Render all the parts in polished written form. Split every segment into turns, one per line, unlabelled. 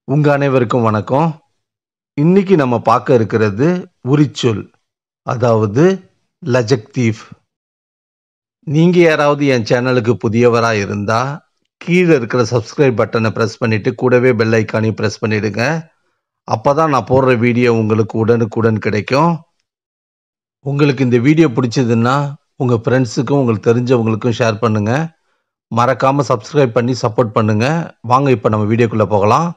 உங்க அனைவருக்கும் வணக்கம். இன்னைக்கு நம்ம பார்க்க இருக்கிறது உரிச்சொல், அதாவது லஜக்தீவ். நீங்க யாராவது என் சேனலுக்கு புதியவரா இருந்தா கீழே இருக்கிற சப்ஸ்கிரைப் பட்டனை பிரஸ் பண்ணிட்டு கூடவே பெல் ஐக்கானையும் பிரஸ் பண்ணிடுங்க. அப்பதான் நான் போடுற வீடியோ உங்களுக்கு உடனுக்குடன் கிடைக்கும். உங்களுக்கு இந்த வீடியோ பிடிச்சதுன்னா உங்க ஃப்ரெண்ட்ஸுக்கும் உங்களுக்கு தெரிஞ்சவங்களுக்கும் ஷேர் பண்ணுங்க. மறக்காம சப்ஸ்கிரைப் பண்ணி சப்போர்ட் பண்ணுங்க. வாங்க இப்போ நம்ம வீடியோக்குள்ள போகலாம்.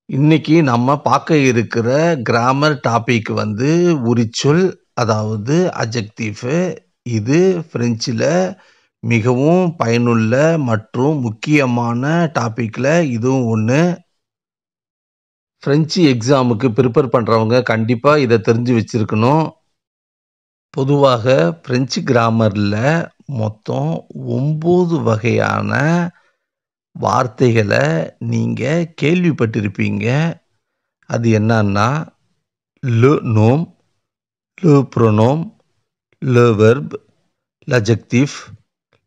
இன்னைக்கு நம்ம பார்க்க இருக்கிற கிராமர் டாபிக் உரிச்சொல், அதாவது அட்ஜெக்டிவ். இது பிரெஞ்சில் மிகவும் பயனுள்ள மற்றும் முக்கியமான டாபிக்ல இதுவும் ஒன்று. பிரெஞ்சு எக்ஸாமுக்கு ப்ரிப்பேர் பண்ணுறவங்க கண்டிப்பாக இதை தெரிஞ்சு வச்சிருக்கணும். பொதுவாக பிரெஞ்சு கிராமரில் மொத்தம் 9 வகையான வார்த்தைகளை நீங்க கேள்விப்பட்டிருப்பீங்க. அது என்னன்னா le nom, le pronom, le verbe, l'adjectif,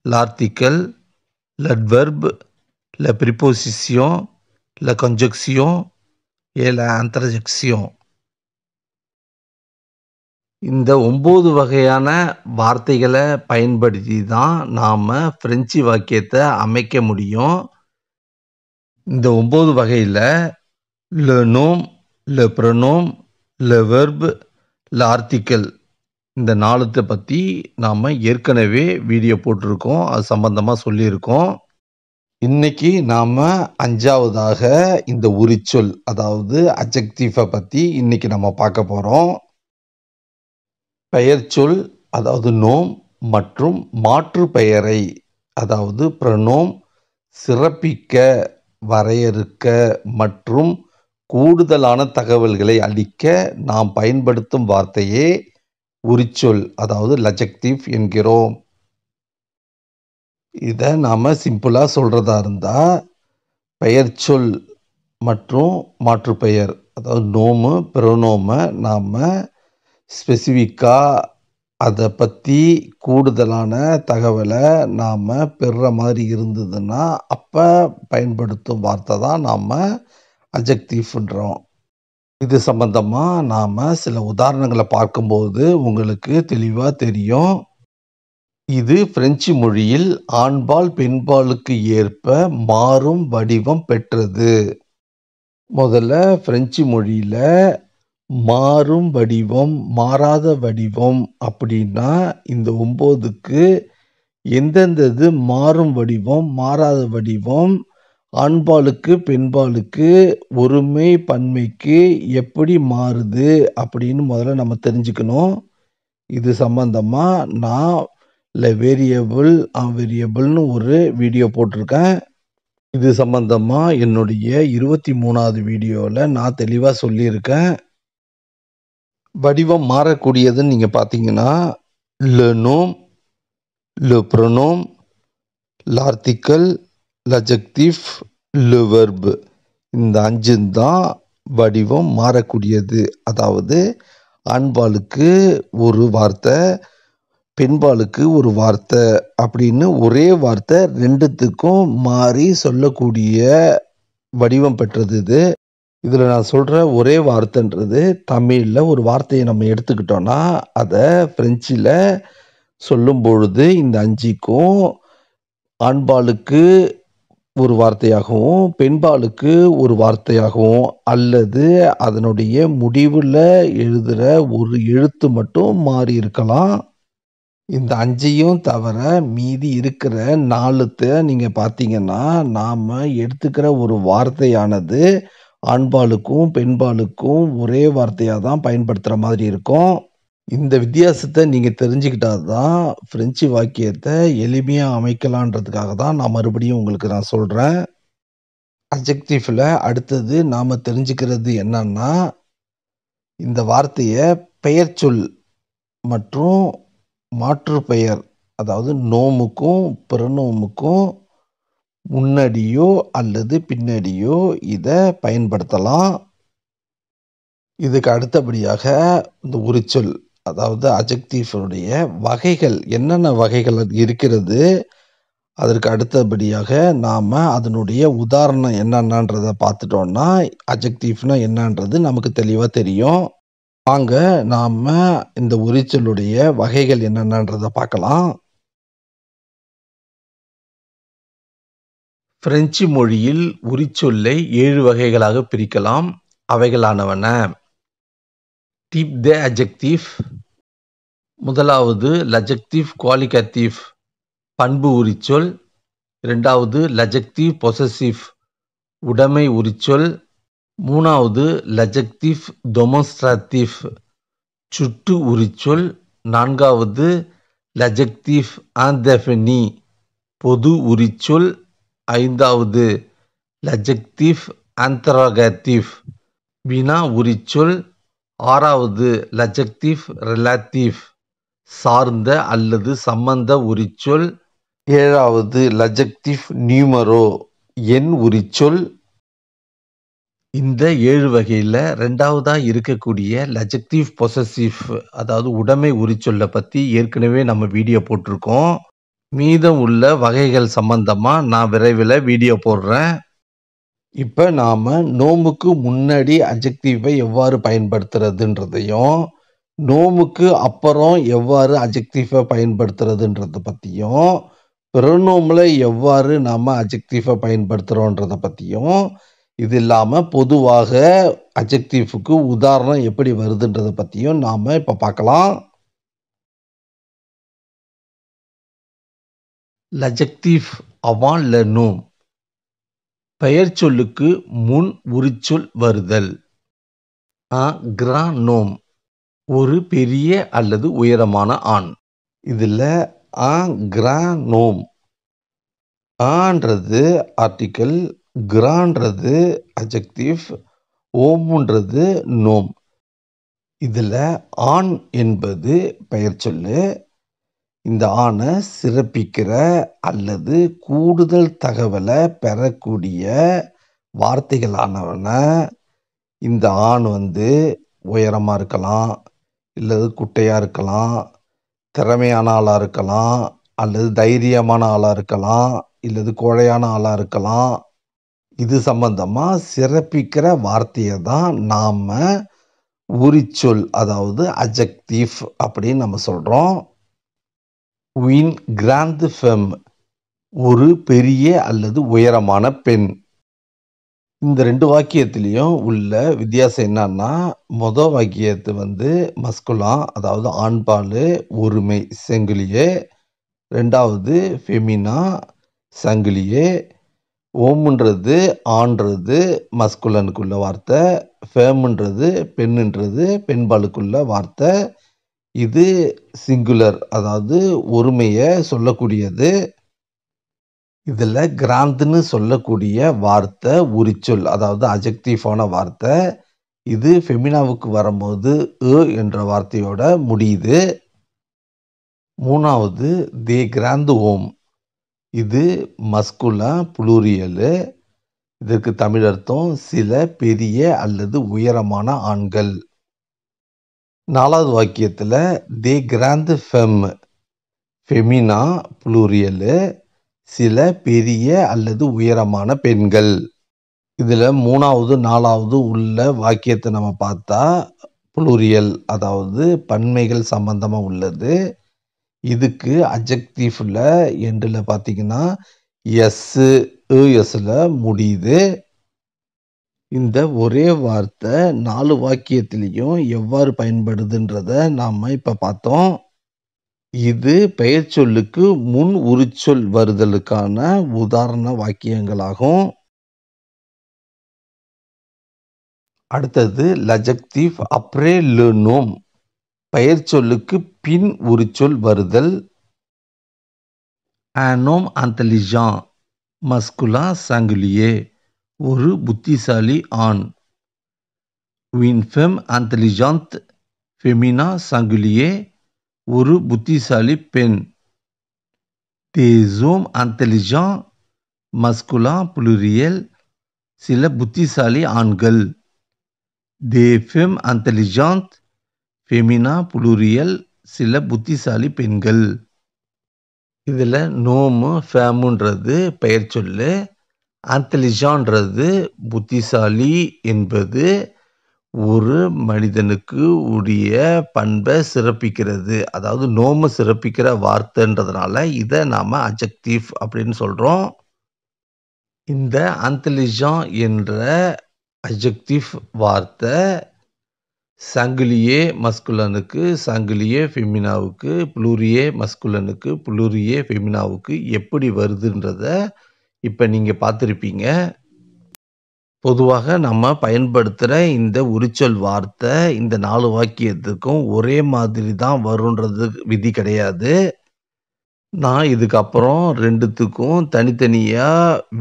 l'article, l'adverbe, la préposition, la conjonction et la interjection. இந்த 9 வகையான வார்த்தைகளை பயன்படுத்தி தான் நாம பிரெஞ்சு வாக்கியத்தை அமைக்க முடியும். இந்த 9 வகையில் le nom, le pronom, le verbe, l'article இந்த 4 பற்றி நாம் ஏற்கனவே வீடியோ போட்டிருக்கோம். அது சம்பந்தமாக சொல்லியிருக்கோம். இன்னைக்கு நாம் 5வதாக இந்த உரிச்சொல், அதாவது அட்ஜெக்டிவை பற்றி இன்னைக்கு நம்ம பார்க்க போகிறோம். பெயர்ச்சொல், அதாவது நோம், மற்றும் மாற்று பெயரை, அதாவது ப்ரொனோம், சிறப்பிக்க, வரையறுக்க மற்றும் கூடுதலான தகவல்களை அளிக்க நாம் பயன்படுத்தும் வார்த்தையே உரிச்சொல், அதாவது லஜக்டிவ் என்கிறோம். இதை நாம் சிம்பிளாக சொல்கிறதா இருந்தால் பெயர்ச்சொல் மற்றும் மாற்றுப்பெயர், அதாவது நோமு ப்ரொனோமை நாம் ஸ்பெசிஃபிக்காக அதை பற்றி கூடுதலான தகவலை நாம் பெறுற மாதிரி இருந்ததுன்னா அப்போ பயன்படுத்தும் வார்த்தை தான் நாம் அட்ஜெக்டிவ்ன்றோம். இது சம்பந்தமாக நாம் சில உதாரணங்களை பார்க்கும்போது உங்களுக்கு தெளிவாக தெரியும். இது பிரெஞ்சு மொழியில் ஆண்பால் பெண்பாலுக்கு ஏற்ப மாறும் வடிவம் பெற்றது. முதல்ல பிரெஞ்சு மொழியில் மாறும் வடிவம், மாறாத வடிவம் அப்படின்னா இந்த 9க்கு எந்தெந்தது மாறும் வடிவம், மாறாத வடிவம், ஆண்பாலுக்கு பெண்பாலுக்கு ஒருமை பன்மைக்கு எப்படி மாறுது அப்படின்னு முதல்ல நம்ம தெரிஞ்சுக்கணும். இது சம்பந்தமாக நான் வேரியபிள் வேரியபிள்னு ஒரு வீடியோ போட்டிருக்கேன். இது சம்பந்தமாக என்னுடைய 23வது வீடியோவில் நான் தெளிவாக சொல்லியிருக்கேன். வடிவம் மாறக்கூடியதுன்னு நீங்கள் பார்த்தீங்கன்னா le nom, le pronom, l'article, l'adjectif, le verbe, இந்த 5 தான் வடிவம் மாறக்கூடியது. அதாவது ஆண்பாலுக்கு ஒரு வார்த்தை, பெண்பாலுக்கு ஒரு வார்த்தை அப்படின்னு ஒரே வார்த்தை 2த்துக்கும் மாறி சொல்லக்கூடிய வடிவம் பெற்றது இது. இதில் நான் சொல்கிற ஒரே வார்த்தைன்றது தமிழில் ஒரு வார்த்தையை நம்ம எடுத்துக்கிட்டோன்னா அதை பிரெஞ்சில் சொல்லும் பொழுது இந்த 5க்கும் ஆண்பாலுக்கு ஒரு வார்த்தையாகவும் பெண்பாலுக்கு ஒரு வார்த்தையாகவும் அல்லது அதனுடைய முடிவில் எழுதுகிற ஒரு எழுத்து மட்டும் மாறி இருக்கலாம். இந்த 5ஐயும் தவிர மீதி இருக்கிற 4 நீங்கள் பார்த்தீங்கன்னா நாம் எடுத்துக்கிற ஒரு வார்த்தையானது ஆண்பாலுக்கும் பெண்பாலுக்கும் ஒரே வார்த்தையாக தான் பயன்படுத்துகிற மாதிரி இருக்கும். இந்த வித்தியாசத்தை நீங்கள் தெரிஞ்சுக்கிட்டால் தான் பிரெஞ்சு வாக்கியத்தை எளிமையாக அமைக்கலான்றதுக்காக தான் நான் மறுபடியும் உங்களுக்கு நான் சொல்கிறேன். அட்ஜெக்டிவ்ல அடுத்தது நாம் தெரிஞ்சுக்கிறது என்னன்னா, இந்த வார்த்தையை பெயர்ச்சொல் மற்றும் மாற்று பெயர், அதாவது நோமுக்கும் ப்ரொனோமுக்கும் முன்னாடியோ அல்லது பின்னாடியோ இதை பயன்படுத்தலாம். இதுக்கு அடுத்தபடியாக இந்த உரிச்சொல், அதாவது அட்ஜெக்டிவ்னுடைய வகைகள் என்னென்ன வகைகள் இருக்கிறது, அதற்கு அடுத்தபடியாக நாம அதனுடைய உதாரணம் என்னென்னன்றத பார்த்துட்டோம்னா, அட்ஜெக்டிவ்னா என்னன்றது நமக்கு தெளிவா தெரியும். வாங்க நாம இந்த உரிச்சொல்லுடைய வகைகள் என்னென்னன்றத பார்க்கலாம். பிரெஞ்சு மொழியில் உரிச்சொல்லை 7 வகைகளாக பிரிக்கலாம். அவைகளானவன: type d'adjectif, முதலாவது l'adjectif qualificatif பண்பு உரிச்சொல், இரண்டாவது l'adjectif possessif உடைமை உரிச்சொல், மூணாவது l'adjectif démonstratif சுட்டு உரிச்சொல், நான்காவது l'adjectif indéfini பொது உரிச்சொல், ஐந்தாவது l'adjectif interrogatif வினா உரிச்சொல், ஆறாவது l'adjectif relatif சார்ந்த அல்லது சம்பந்த உரிச்சொல், ஏழாவது l'adjectif numéro எண் உரிச்சொல். இந்த 7 வகையில 2வதா இருக்கக்கூடிய l'adjectif possessif அதாவது உடைமை உரிச்சொல்ல பத்தி ஏற்கனவே நம்ம வீடியோ போட்டிருக்கோம். மீதம் உள்ள வகைகள் சம்பந்தமா நான் விரைவில் வீடியோ போடுறேன். இப்ப நாம நோமுக்கு முன்னாடி அட்ஜெக்டிவை எவ்வாறு பயன்படுத்துறதுன்றதையும், நோமுக்கு அப்புறம் எவ்வாறு அட்ஜெக்டிவை பயன்படுத்துறதுன்றத பத்தியும், ப்ரோனோம்ல எவ்வாறு நாம அட்ஜெக்டிவை பயன்படுத்துறோன்றத பத்தியும், இது இல்லாம பொதுவாக அட்ஜெக்டிவ்க்கு உதாரணம் எப்படி வருதுன்றத பத்தியும் நாம இப்ப பார்க்கலாம். l'adjectif avant le nom பெயர் சொல்லுக்கு முன் உரிச்சொல் வருதல். un grand nom ஒரு பெரிய அல்லது உயரமான ஆண். இதுல un grand nom ஆன்றது ஆர்டிக்கல், கிரான்றது அட்ஜெக்டிவ், ஓம்ன்றது நோம். இதுல ஆண் என்பது பெயர் சொல்லு. இந்த ஆணை சிறப்பிக்கிற அல்லது கூடுதல் தகவலை பெறக்கூடிய வார்த்தைகளானவன. இந்த ஆண் உயரமா இருக்கலாம், இல்லது குட்டையா இருக்கலாம், திறமையான ஆளா இருக்கலாம், அல்லது தைரியமான ஆளா இருக்கலாம், இல்லது கோழையான ஆளா இருக்கலாம். இது சம்பந்தமா சிறப்பிக்கிற வார்த்தையை தான் நாம உரிச்சொல் அதாவது அட்ஜெக்டிவ் அப்படின்னு நம்ம சொல்றோம். une grande femme ஒரு பெரிய அல்லது உயரமான பெண். இந்த 2 வாக்கியத்திலையும் உள்ள வித்தியாசம் என்னன்னா, மொதல் வாக்கியத்து மஸ்குலான் அதாவது ஆண்பாலு ஒருமை செங்குலியே, ரெண்டாவது ஃபெமினா சங்கிலியே, ஓம்ன்றது ஆண்றது மஸ்குலனுக்குள்ள வார்த்தை, ஃபேம்ன்றது பெண்ணுன்றது பெண்பாலுக்குள்ள வார்த்தை. இது சிங்குலர் அதாவது ஒருமையை சொல்லக்கூடியது. இதுல கிராந்துன்னு சொல்லக்கூடிய வார்த்தை உரிச்சொல் அதாவது அட்ஜெக்டிவான வார்த்தை. இது ஃபெமினாவுக்கு வரும்போது என்ற வார்த்தையோட முடியுது. மூணாவது தே கிராந்து ஓம் இது மஸ்குலன் புளூரியலு. இதற்கு தமிழ் அர்த்தம் சில பெரிய அல்லது உயரமான ஆண்கள். நாலாவது வாக்கியத்துல தே கிராந்து ஃபெம் ஃபெமினா புளூரியலு சில பெரிய அல்லது உயரமான பெண்கள். இதுல மூணாவது நாலாவது உள்ள வாக்கியத்தை நம்ம பார்த்தா புளூரியல் அதாவது பன்மைகள் சம்பந்தமா உள்ளது. இதுக்கு அட்ஜெக்டிவ்ல எண்டுல பார்த்தீங்கன்னா எஸ்ல முடியுது. இந்த ஒரே வார்த்தை 4 வாக்கியத்திலையும் எவ்வாறு பயன்படுதுன்றத நாம இப்ப பார்த்தோம். இது பெயர் சொல்லுக்கு முன் உரிச்சொல் வருதலுக்கான உதாரண வாக்கியங்களாகும். அடுத்தது l'adjectif après le nom பெயர் சொல்லுக்கு பின் உரிச்சொல் வருதல். un homme intelligent masculin singulier ஒரு புத்திசாலி ஆண். une femme intelligente féminin singulier ஒரு புத்திசாலி பெண். des hommes intelligents masculin pluriel சில புத்திசாலி ஆண்கள். des femmes intelligentes féminin pluriel சில புத்திசாலி பெண்கள். இதுல நோமு, ஃபேமுன்றது பெயர் சொல்லு. இன்டெலிஜென்ட்ன்றது புத்திசாலி என்பது ஒரு மனிதனுக்கு உரிய பண்பை சிறப்பிக்கிறது. அதாவது நோம சிறப்பிக்கிற வார்த்தைன்றதுனால இதை நாம அட்ஜெக்டிவ் அப்படின்னு சொல்றோம். இந்த இன்டெலிஜென்ட் என்ற அட்ஜெக்டிவ் வார்த்தை சங்கிலியே மஸ்குலனுக்கு, சங்கிலியே ஃபெமினாவுக்கு, புளூரியே மஸ்குலனுக்கு, புளூரியே ஃபெமினாவுக்கு எப்படி வருதுன்றத இப்ப நீங்க பார்த்திருப்பீங்க. பொதுவாக நம்ம பயன்படுத்துற இந்த உரிச்சொல் வார்த்தை இந்த 4 வாக்கியத்துக்கும் ஒரே மாதிரி தான் வரும்ன்றது விதி கிடையாது. நான் இதுக்கப்புறம் 2த்துக்கும் தனித்தனியா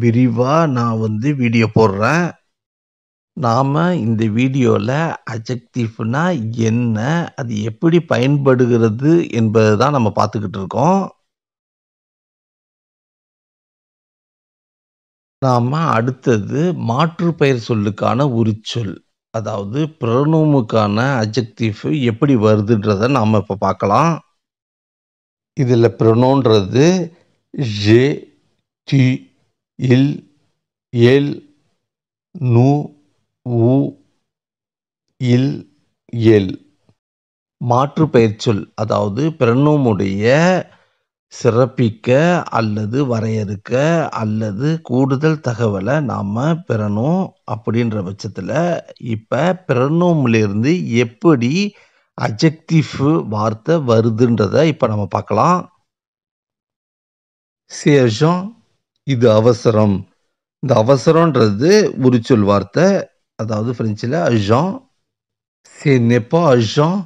விரிவா நான் வீடியோ போடுறேன். நாம இந்த வீடியோல அட்ஜெக்டிவ்னா என்ன? அது எப்படி பயன்படுகிறது என்பது தான் நம்ம பார்த்துக்கிட்டு இருக்கோம். நாம அடுத்தது மாற்று பெயர் சொல்லுக்கான உரிச்சொல். அதாவது ப்ரொனோமுக்கான அட்ஜெக்டிவ் எப்படி வருதுன்றத நாம இப்ப பார்க்கலாம். இதுல ப்ரொனோன்றது ஜே, டி, இல், எல், நு, உ, இல், எல். மாற்று பெயர்ச்சொல் அதாவது ப்ரொனோமுடைய சிறப்பிக்க அல்லது வரையறுக்க அல்லது கூடுதல் தகவலை நாம பெறணும். அப்படின்ற பட்சத்துல இப்ப ப்ரொனோம்ல எப்படி அட்ஜெக்டிவ் வார்த்தை வருதுன்றத இப்ப நம்ம பார்க்கலாம். C'est urgent. இது அவசரம். இந்த அவசரம்ன்றது உரிச்சொல் வார்த்தை. அதாவது பிரெஞ்சில் urgent. Ce n'est pas urgent.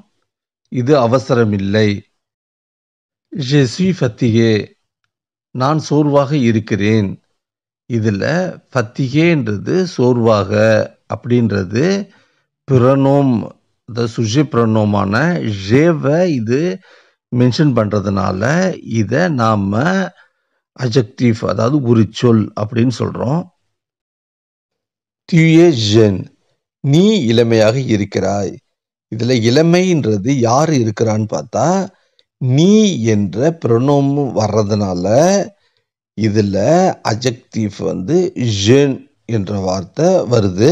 இது அவசரமில்லை. Je suis fatigué. நான் சோர்வாக இருக்கிறேன். இதுல ஃபத்திகேன்றது சோர்வாக அப்படின்றது ப்ரொனோம், சுஜி ப்ரொனோமான ஜேவை இது மென்ஷன் பண்றதுனால இதை நாம அட்ஜெக்டிவ் அதாவது உரிச்சொல் அப்படின்னு சொல்றோம். Tu es jeune. நீ இளமையாக இருக்கிறாய். இதுல இளமைன்றது யார் இருக்கிறான்னு பார்த்தா நீ என்ற ப்ரொனோம் வர்றதுனால இதுல அட்ஜெக்டிவ் jeune என்ற வார்த்தை வருது.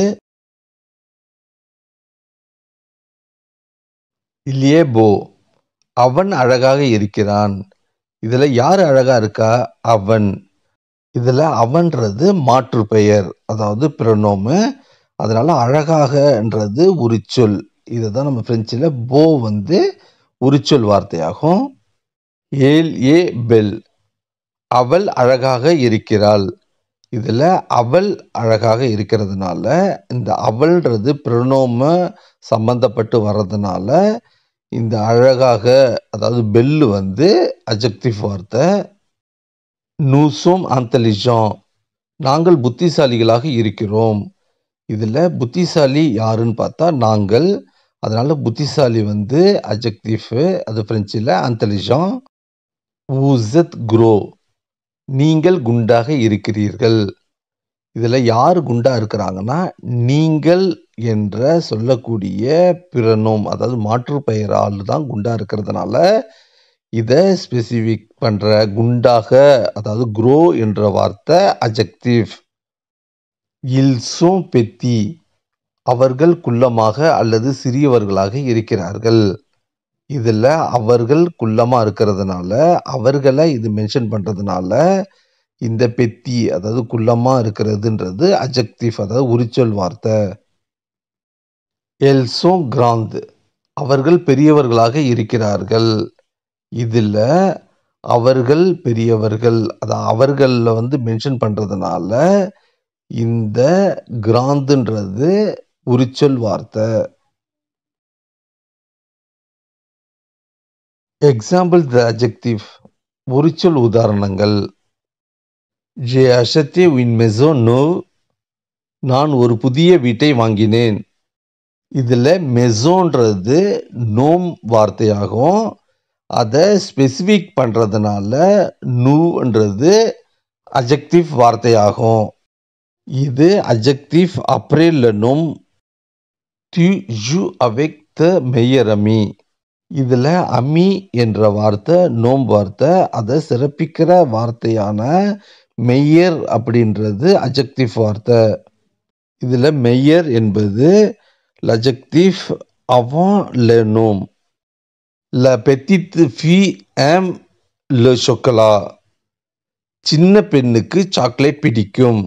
Il est beau. அவன் அழகாக இருக்கிறான். இதுல யார் அழகா இருக்கா? அவன். இதுல அவன்றது மாற்று பெயர் அதாவது ப்ரொனோமு. அதனால அழகாகன்றது உரிச்சொல். இதுதான் நம்ம பிரெஞ்சில் போ உரிச்சொல் வார்த்தையாகும். ஏல் ஏ பெல். அவள் அழகாக இருக்கிறாள். இதுல அவள் அழகாக இருக்கிறதுனால இந்த அவள்ன்றது ப்ரொனோம சம்பந்தப்பட்டு வர்றதுனால இந்த அழகாக அதாவது பெல் அட்ஜெக்டிவ் வார்த்தை. Nous sommes intelligents. நாங்கள் புத்திசாலிகளாக இருக்கிறோம். இதுல புத்திசாலி யாருன்னு பார்த்தா நாங்கள். அதனால புத்திசாலி அட்ஜெக்டிவ். அது பிரெஞ்சில் intelligent. Vous êtes gros. நீங்கள் குண்டாக இருக்கிறீர்கள். இதுல யார் குண்டா இருக்கிறாங்கன்னா நீங்கள் என்ற சொல்லக்கூடிய ப்ரொனோம் அதாவது மாற்று பெயரால் தான் குண்டா இருக்கிறதுனால இதை ஸ்பெசிஃபிக் பண்ற குண்டாக அதாவது க்ரோ என்ற வார்த்தை அட்ஜெக்டிவ். Ils sont petits. அவர்கள் குள்ளமாக அல்லது சிறியவர்களாக இருக்கிறார்கள். இதுல அவர்கள் குள்ளமா இருக்கிறதுனால அவர்களை இது மென்ஷன் பண்றதுனால இந்த பெத்தி அதாவது குள்ளமா இருக்கிறதுன்றது அட்ஜெக்டிவ் அதாவது உரிச்சொல் வார்த்தை. Elles sont grandes. அவர்கள் பெரியவர்களாக இருக்கிறார்கள். இதுல அவர்கள் பெரியவர்கள் அதாவது அவர்கள மென்ஷன் பண்றதுனால இந்த கிராந்துன்றது உரிச்சொல் வார்த்தை. Example the adjective. உரிச்சொல் உதாரணங்கள். J'ai acheté une maison neuve. நான் ஒரு புதிய வீட்டை வாங்கினேன். இதுல மெசோன்றது நோம் வார்த்தையாகும். அதை ஸ்பெசிஃபிக் பண்றதுனால நூன்றது அட்ஜெக்டிவ் வார்த்தையாகும். இது adjective après le nom. Tu joues avec ta meilleure amie. இதில் அமி என்ற வார்த்தை நோம் வார்த்தை, அதை சிறப்பிக்கிற வார்த்தையான மெய்யர் அப்படின்றது அஜெக்டிவ் வார்த்தை. இதில் மெய்யர் என்பது l'adjectif avant le nom. La petite fille aime le chocolat. சின்ன பெண்ணுக்கு சாக்லேட் பிடிக்கும்.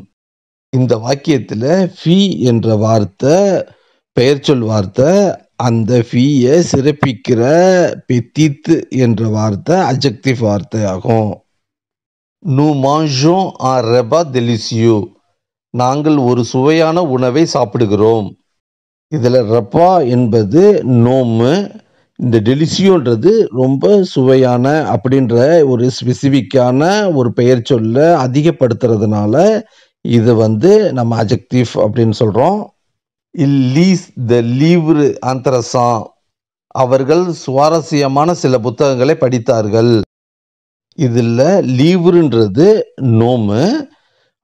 இந்த வாக்கியத்தில் ஃபி என்ற வார்த்தை பெயர்ச்சொல் வார்த்தை, அந்த ஃபீயை சிறப்பிக்கிற பெத்தித் என்ற வார்த்தை அஜெக்டிவ் வார்த்தை ஆகும். nous mangeons un repas délicieux. நாங்கள் ஒரு சுவையான உணவை சாப்பிடுகிறோம். இதில் ரெப்பா என்பது நோமு, இந்த டெலிசியோன்றது ரொம்ப சுவையான அப்படின்ற ஒரு ஸ்பெசிஃபிக்கான ஒரு பெயர் சொல்ல அதிகப்படுத்துறதுனால இது நம்ம அஜெக்டிவ் அப்படின்னு சொல்கிறோம். லீஸ் த லீவ்ரு ஆந்தரசான். அவர்கள் சுவாரஸ்யமான சில புத்தகங்களை படித்தார்கள். இதில் லீவ்ருன்றது நோமு,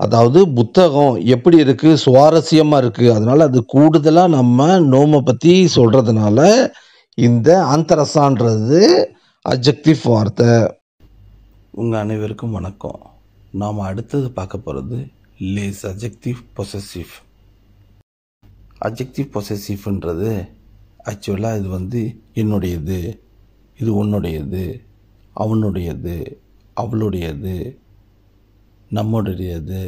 அதாவது புத்தகம் எப்படி இருக்கு, சுவாரஸ்யமா இருக்கு, அதனால அது கூடுதலா நம்ம நோமை பத்தி சொல்றதுனால இந்த ஆந்தரசான்றது அட்ஜெக்டிவ் வார்த்தை.
உங்க அனைவருக்கும் வணக்கம். நாம் அடுத்தது பார்க்க போறது லேஸ் அட்ஜெக்டிவ் பொசசிவ். அட்ஜெக்டிவ் பொசசிவ்ன்றது ஆக்சுவலாக இது என்னுடையது, இது உன்னுடையது, அவனுடையது, அவளுடையது, நம்முடையது,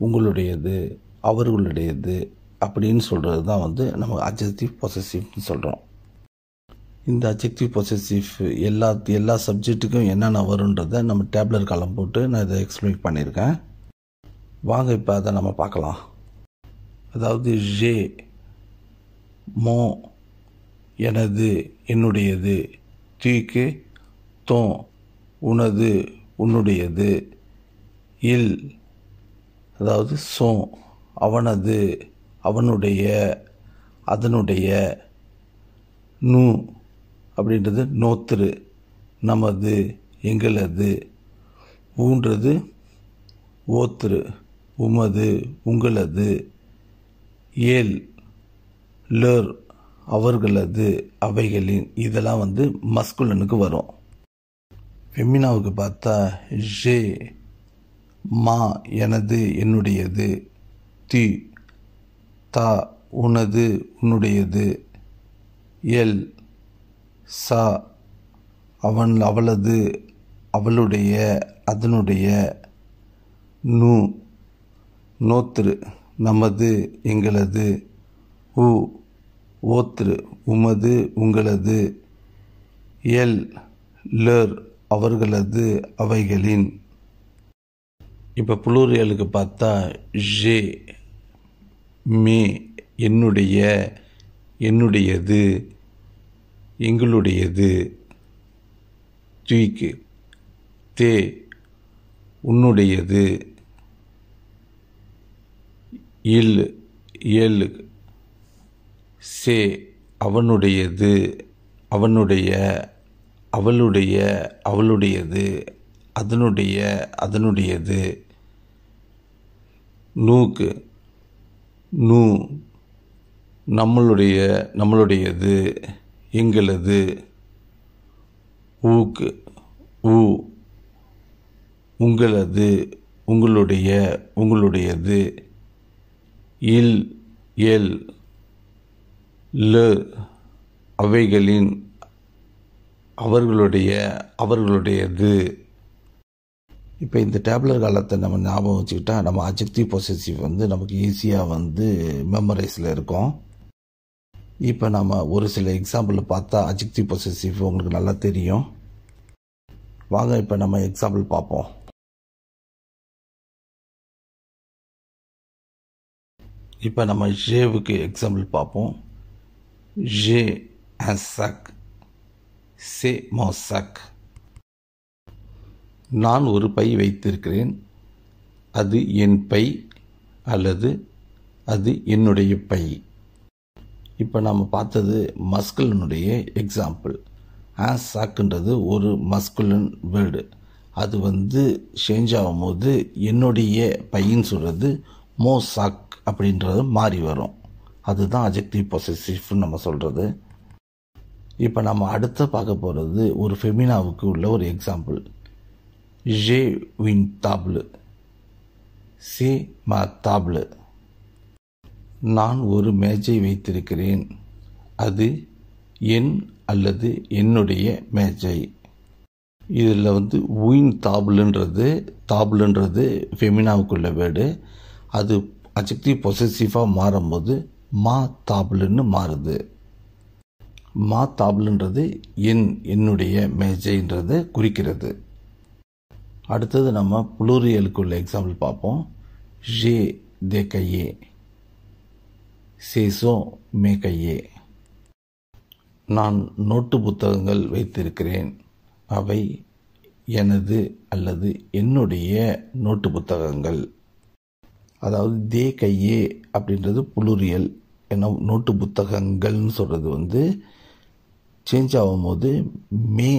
உங்களுடையது, அவர்களுடையது அப்படின்னு சொல்கிறது தான் நம்ம அட்ஜெக்டிவ் பொசசிவ்னு சொல்கிறோம். இந்த அட்ஜெக்டிவ் பொசசிவ் எல்லா சப்ஜெக்ட்டுக்கும் என்னென்ன வருன்றதை நம்ம டேப்லர் காலம் போட்டு நான் இதை எக்ஸ்பிளைன் பண்ணியிருக்கேன். வாங்க இப்போ அதை நம்ம பார்க்கலாம். அதாவது ஜே மோ எனது என்னுடையது, தீக்கு தோ உனது உன்னுடையது, இல் அதாவது சோ அவனது அவனுடைய அதனுடைய, நூ அப்படின்றது நோத்திரு நமது எங்களது, ஊன்றது ஓத்திரு உமது உங்களது, ஏல் லர் அவர்களது அவைகளின், இதெல்லாம் மஸ்குலனுக்கு வரும். ஃபெமினாவுக்கு பார்த்தா ஜே மா எனது என்னுடையது, தி தா உனது உன்னுடையது, எல் சா அவன் அவளது அவளுடைய அதனுடைய, நூ நோத்திரு நமது எங்களது, உ ஓத்திரு உமது உங்களது, எல் லர் அவர்களது அவைகளின். இப்போ புளூரியலுக்கு பார்த்தா ஜே மே என்னுடைய என்னுடையது எங்களுடையது, துய்க்கு தே உன்னுடையது, இல் ஏழு சே அவனுடையது அவனுடைய அவளுடைய அவளுடையது அதனுடைய அதனுடையது, நூக்கு நூ நம்மளுடைய நம்மளுடையது எங்களது, ஊக்கு ஊ உங்களது உங்களுடைய உங்களுடையது, இல் எல் ல அவைகளின் அவர்களுடைய அவர்களுடையது. இப்போ இந்த டேப்லர் காலத்தை நம்ம ஞாபகம் வச்சுக்கிட்டா நம்ம அட்ஜெக்டிவ் பொசசிவ் நமக்கு ஈஸியாக மெமரைஸில் இருக்கும். இப்போ நம்ம ஒரு சில எக்ஸாம்பிள் பார்த்தா அட்ஜெக்டிவ் பொசசிவ் உங்களுக்கு நல்லா தெரியும். வாங்க இப்போ நம்ம எக்ஸாம்பிள் பார்ப்போம். இப்போ நம்ம ஜேவுக்கு எக்ஸாம்பிள் பார்ப்போம். J un sac, c'est mon sac. நான் ஒரு பை வைத்திருக்கிறேன், அது என் பை அல்லது அது என்னுடைய பை. இப்போ நம்ம பார்த்தது மஸ்குலனுடைய எக்ஸாம்பிள். சாக்குன்றது ஒரு மஸ்குலன் வேர்டு, அது சேஞ்ச் ஆகும்போது என்னுடைய பையன்னு சொல்கிறது மோ சாக் அப்படின்றது மாறி வரும். அதுதான் அட்ஜெக்டிவ் பொசசிவ்னு நம்ம சொல்கிறது. இப்போ நம்ம அடுத்த பார்க்க போகிறது ஒரு ஃபெமினாவுக்கு உள்ள ஒரு எக்ஸாம்பிள். ஜே வின் தாப்ளு, சே மா தாப்ளு. நான் ஒரு மேஜை வைத்திருக்கிறேன், அது என் அல்லது என்னுடைய மேஜை. இதில் உயின் தாப்ளுன்றது ஃபெமினாவுக்குள்ள வேர்டு. அது அட்ஜெக்டிவ் பொசசிவாக மாறும்போது மா தாப்ளுன்னு மாறுது. மா தாப்ளுன்றது என்னுடைய மேஜைன்றதை குறிக்கிறது. அடுத்தது நம்ம புளூரியலுக்குள்ள எக்ஸாம்பிள் பார்ப்போம். ஜே தே கையே, சேசோ மே கையே. நான் நோட்டு புத்தகங்கள் வைத்திருக்கிறேன், அவை எனது அல்லது என்னுடைய நோட்டு புத்தகங்கள். அதாவது தே கையே அப்படின்றது புளூரியல். ஏன்னா நோட்டு புத்தகங்கள்னு சொல்கிறது சேஞ்ச் ஆகும்போது மே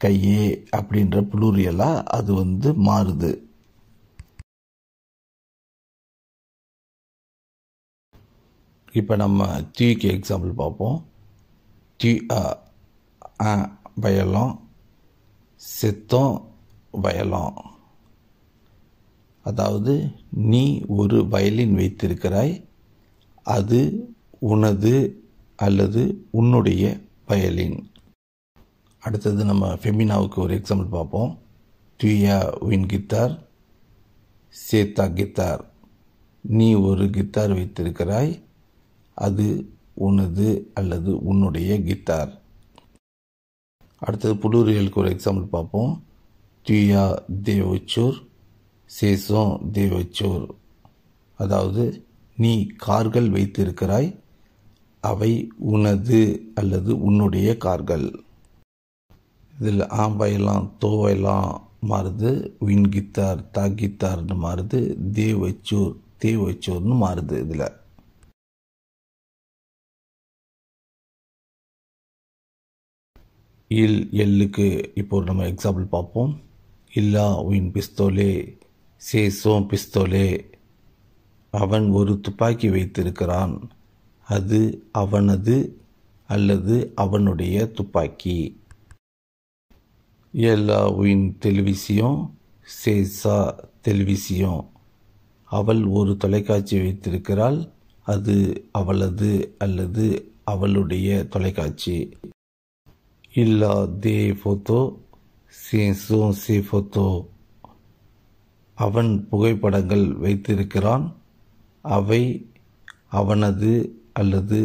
கையே அப்படின்ற புளூரியலாக அது மாறுது. இப்போ நம்ம தீக்கு எக்ஸாம்பிள் பார்ப்போம். தீ வயலம், செத்தம் வயலம். அதாவது நீ ஒரு வயலின் வைத்திருக்கிறாய், அது உனது அல்லது உன்னுடைய வயலின். அடுத்தது நம்ம ஃபெமினாவுக்கு ஒரு எக்ஸாம்பிள் பார்ப்போம். துயா வின் கித்தார், சேத்தா கித்தார். நீ ஒரு கித்தார் வைத்திருக்கிறாய், அது உனது அல்லது உன்னுடைய கித்தார். அடுத்தது புளூரியலுக்கு ஒரு எக்ஸாம்பிள் பார்ப்போம். துயா தேவச்சூர், சேசோ தேவச்சூர். அதாவது நீ கார்கள் வைத்திருக்கிறாய், அவை உனது அல்லது உன்னுடைய கார்கள். இதில் ஆம்பயலாம் தோவையெல்லாம் மாறுது, வின் கித்தார் தா கித்தார்னு மாறுது, தேவச்சூர்னு மாறுது. இதில் எல்லுக்கு இப்போ நம்ம எக்ஸாம்பிள் பார்ப்போம். இல்லா வின் பிஸ்தோலே, சேசோ பிஸ்தோலே. அவன் ஒரு துப்பாக்கி வைத்திருக்கிறான், அது அவனது அல்லது அவனுடைய துப்பாக்கி. எல்லா வின் டெலிவிசியோன், சேசா டெலிவிசியோன். அவள் ஒரு தொலைக்காட்சி வைத்திருக்கிறாள், அது அவளது அல்லது அவளுடைய தொலைக்காட்சி. இல்லா தே ஃபோட்டோ, சேசோ சே ஃபோட்டோ. அவன் புகைப்படங்கள் வைத்திருக்கிறான், அவை அவனது அல்லது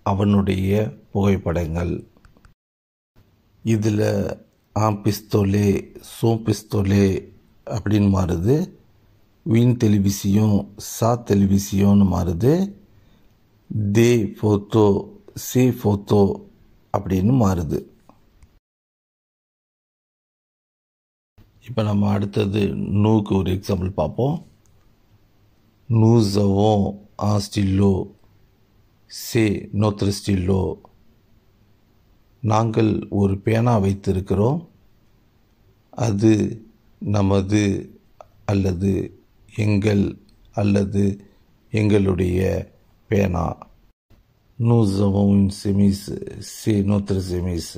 அவனுடைய புகைப்படங்கள். இதில் பிஸ்தோலே சோ பிஸ்தோலே அப்படின்னு மாறுது. வின் டெலிவிசியோன் சா டெலிவிசியோன்னு மாறுது. தே ஃபோட்டோ சே ஃபோட்டோ அப்படின்னு மாறுது. இப்போ நம்ம அடுத்தது நூக்கு ஒரு எக்ஸாம்பிள் பார்ப்போம். Nous avons un stylo, c'est notre stylo. நாங்கள் ஒரு பேனா வைத்திருக்கிறோம், அது நமது அல்லது எங்கள் அல்லது எங்களுடைய பேனா. Nous avons une chemise, c'est notre chemise.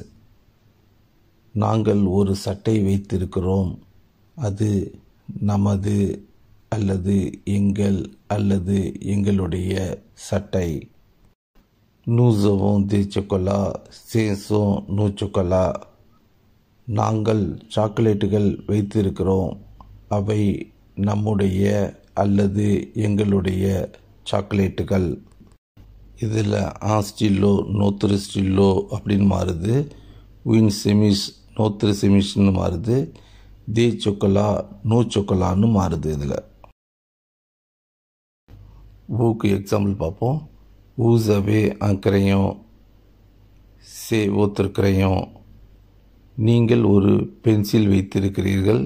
நாங்கள் ஒரு சட்டை வைத்திருக்கிறோம், அது நமது அல்லது எங்கள் அல்லது எங்களுடைய சட்டை. Nous avons des chocolats, ce sont nos chocolats. நாங்கள் சாக்லேட்டுகள் வைத்திருக்கிறோம், அவை நம்முடைய அல்லது எங்களுடைய சாக்லேட்டுகள். இதில் ஸ்டில்லோ நோத்ரு ஸ்டில்லோ அப்படின்னு மாறுது. வின் செமிஸ் நோத்ரு செமிஸ்ன்னு மாறுது. தே சொக்கலா நோ சொக்கலான்னு மாறுது. இதில் ஊக்கு எக்ஸாம்பிள் பார்ப்போம். Vous avez un crayon, c'est votre crayon. நீங்கள் ஒரு பென்சில் வைத்திருக்கிறீர்கள்,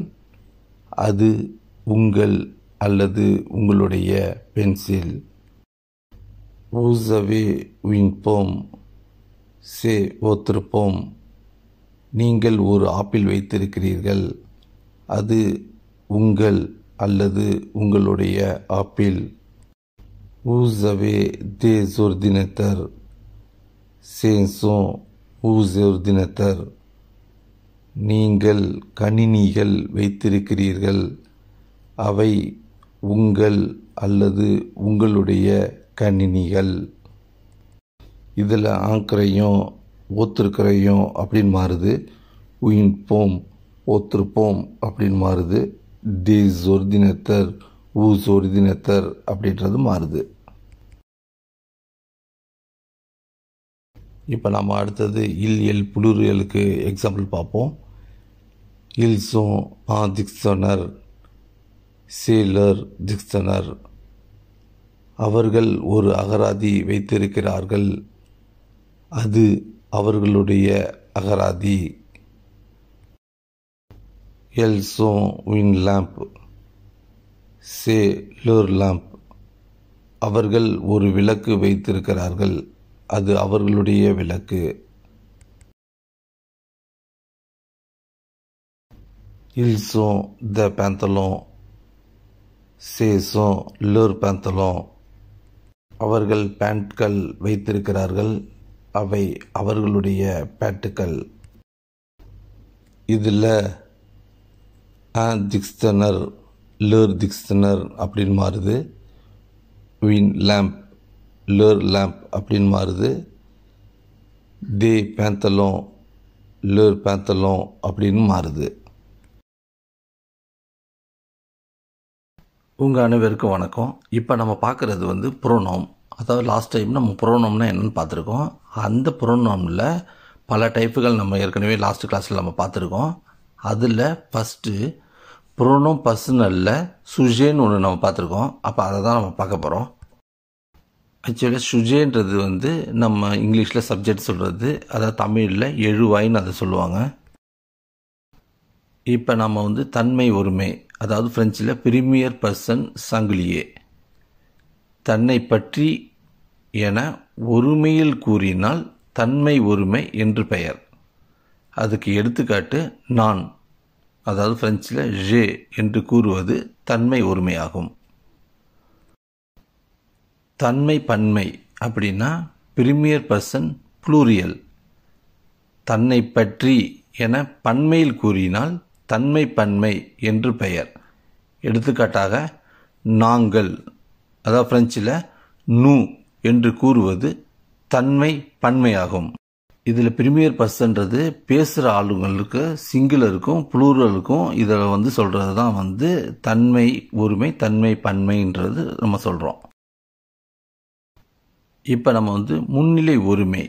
அது உங்கள் அல்லது உங்களுடைய pencil. Vous avez une pomme, c'est votre pomme. நீங்கள் ஒரு ஆப்பிள் வைத்திருக்கிறீர்கள், அது உங்கள் அல்லது உங்களுடைய apple. Vous avez des ordinateurs, ce sont ஊசோர்தினத்தர் நீங்கள் கணினிகள் வைத்திருக்கிறீர்கள், அவை உங்கள் அல்லது உங்களுடைய கணினிகள். இதில் ஆங்கரையும் ஓத்திருக்கிறையும் அப்படின்னு மாறுது. உயின்போம் ஓத்திருப்போம் அப்படின்னு மாறுது. டேசோர்தினத்தர் ஊசோர்தினத்தர் அப்படின்றது மாறுது. இப்போ நம்ம அடுத்தது இல் எல் புளூரியலுக்கு எக்ஸாம்பிள் பார்ப்போம். இல்ஸோம் ஆ திக்சனர் சேலர் திக்சனர். அவர்கள் ஒரு அகராதி வைத்திருக்கிறார்கள், அது அவர்களுடைய அகராதி. எல்ஸோம் வின் லேம்ப் சே லோர் லேம்ப். அவர்கள் ஒரு விளக்கு வைத்திருக்கிறார்கள், அது அவர்களுடைய விளக்கு. இல்ஸோம் த பேந்தலோன் சேஸோம் லோர் பேந்தலோன். அவர்கள் பேண்ட்கள் வைத்திருக்கிறார்கள், அவை அவர்களுடைய பேண்ட்டுகள். இதில் திக்ஸ்தனர் லோர் திக்ஸ்தனர் அப்படின்னு மாறுது. வின் லேம்ப் லோர் லேம்ப் அப்படின்னு மாறுது. தே பேந்தலோன் லோர் பேந்தலோன் அப்படின்னு மாறுது. உங்கள் அனைவருக்கும் வணக்கம். இப்போ நம்ம பார்க்குறது ப்ரோனோம். அதாவது லாஸ்ட் டைம் நம்ம ப்ரோனோம்னா என்னென்னு பார்த்துருக்கோம். அந்த ப்ரோனோமில் பல டைப்புகள் நம்ம ஏற்கனவே லாஸ்ட் கிளாஸில் நம்ம பார்த்துருக்கோம். அதில் ஃபஸ்ட்டு ப்ரோனோம் பர்சனலில் சுஜேன்னு ஒன்று நம்ம பார்த்துருக்கோம். அப்போ அதை தான் நம்ம பார்க்க போகிறோம். ஆக்சுவலாக சுஜேன்றது நம்ம இங்கிலீஷில் சப்ஜெக்ட் சொல்கிறது, அதாவது தமிழில் எழுவாயின்னு அதை சொல்லுவாங்க. இப்போ நம்ம தன்மை ஒருமை, அதாவது ஃப்ரெஞ்சில் பிரிமியர் பர்சன் சங்கிலியே, தன்னை பற்றி என ஒருமையில் கூறினால் தன்மை ஒருமை என்று பெயர். அதுக்கு எடுத்துக்காட்டு நான், அதாவது ஃப்ரெஞ்சில் ஜே என்று கூறுவது தன்மை ஒருமையாகும். தன்மை பன்மை அப்படின்னா பிரிமியர் பர்சன் ப்ளூரியல், தன்னை பற்றி என பன்மையில் கூறினால் தன்மை பன்மை என்று பெயர். எடுத்துக்காட்டாக நாங்கள், அதாவது ஃப்ரெஞ்சில் நூ என்று கூறுவது தன்மை பன்மையாகும். இதில் பிரிமியர் பர்சன்றது பேசுகிற ஆளுங்களுக்கு சிங்குலருக்கும் ப்ளூரலுக்கும் இதில் சொல்கிறது தான் தன்மை ஒருமை தன்மை பன்மைன்றது நம்ம சொல்கிறோம். இப்போ நம்ம முன்னிலை ஒருமை,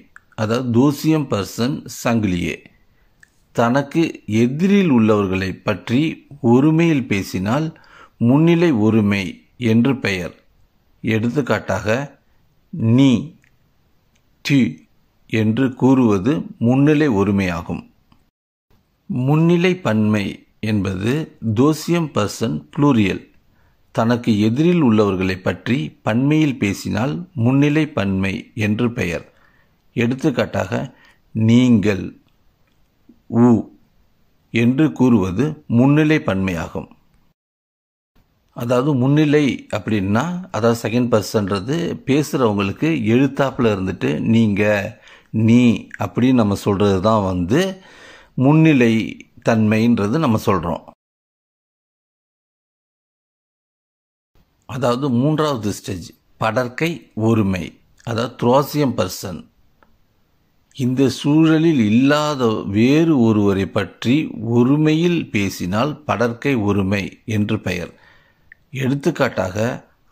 அதாவது தோசியம் பர்சன் சங்கிலியே, தனக்கு எதிரில் உள்ளவர்களை பற்றி ஒருமையில் பேசினால் முன்னிலை ஒருமை என்று பெயர். எடுத்துக்காட்டாக நீ டி என்று கூறுவது முன்னிலை ஒருமையாகும். முன்னிலை பன்மை என்பது தோசியம் பர்சன் ப்ளூரியல், தனக்கு எதிரில் உள்ளவர்களை பற்றி பன்மையில் பேசினால் முன்னிலை பன்மை என்று பெயர். எடுத்துக்காட்டாக நீங்கள் உ என்று கூறுவது முன்னிலை பன்மையாகும். அதாவது முன்னிலை அப்படின்னா, அதாவது செகண்ட் பர்சன்றது பேசுகிறவங்களுக்கு எழுத்தாப்பில் இருந்துட்டு நீங்கள் நீ அப்படின்னு நம்ம சொல்கிறது தான் முன்னிலை தன்மைன்றது நம்ம சொல்கிறோம். அதாவது மூன்றாவது ஸ்டேஜ் படர்க்கை ஒருமை, அதாவது த்ரோசியம் பர்சன். இந்த சூழலில் இல்லாத வேறு ஒருவரை பற்றி ஒருமையில் பேசினால் படர்க்கை ஒருமை என்று பெயர். எடுத்துக்காட்டாக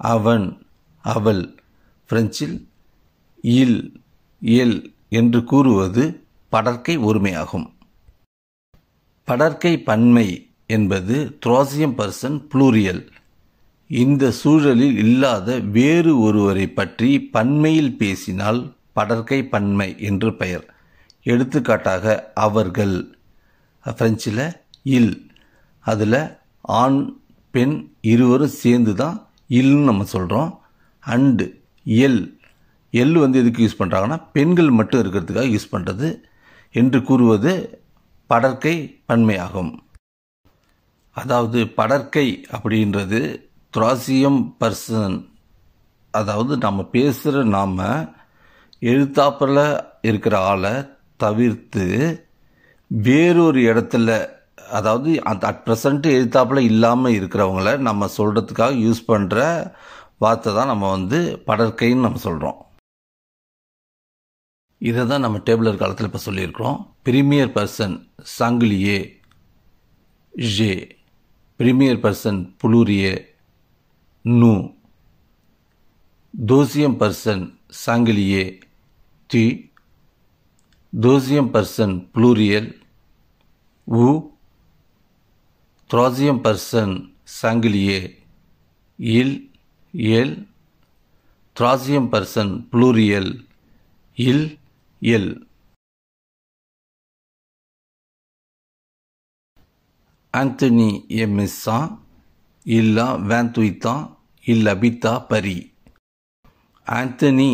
அவன் அவள், பிரெஞ்சில் இல் எல் என்று கூறுவது படர்க்கை ஒருமையாகும். படர்க்கை பன்மை என்பது த்ரோசியம் பர்சன் ப்ளூரியல், இந்த சூழலில் இல்லாத வேறு ஒருவரை பற்றி பன்மையில் பேசினால் படர்க்கை பன்மை என்று பெயர். எடுத்துக்காட்டாக அவர்கள், பிரெஞ்சில் இல், அதில் ஆண் பெண் இருவரும் சேர்ந்து தான் இல்னு நம்ம சொல்கிறோம். அண்டு எல், எல் எதுக்கு யூஸ் பண்ணுறாங்கன்னா பெண்கள் மட்டும் இருக்கிறதுக்காக யூஸ் பண்ணுறது என்று கூறுவது படர்க்கை பன்மையாகும். அதாவது படர்க்கை அப்படின்றது த்ரோசியம் பர்சன், அதாவது நம்ம பேசுகிற நாம் எழுத்தாப்பில் இருக்கிற ஆளை தவிர்த்து வேறொரு இடத்துல, அதாவது அந்த அட் ப்ரெசண்ட் எழுத்தாப்புல இல்லாமல் இருக்கிறவங்கள நம்ம சொல்கிறதுக்காக யூஸ் பண்ணுற வார்த்தை தான் நம்ம வந்து படற்கைன்னு நம்ம சொல்கிறோம். இதை தான் நம்ம டேபிளர் காலத்தில் இப்போ சொல்லியிருக்கிறோம். ப்ரீமியர் பர்சன் சாங்குலியே ஜே, ப்ரீமியர் பர்சன் புளூரியே நூ, தோசியம் பர்சன் சாங்குலியே டி, deuxième personne pluriel ou troisième personne singulier il, elle, troisième personne pluriel il, elle. Anthony est médecin, il a 28 ans, il habite à Paris. Anthony,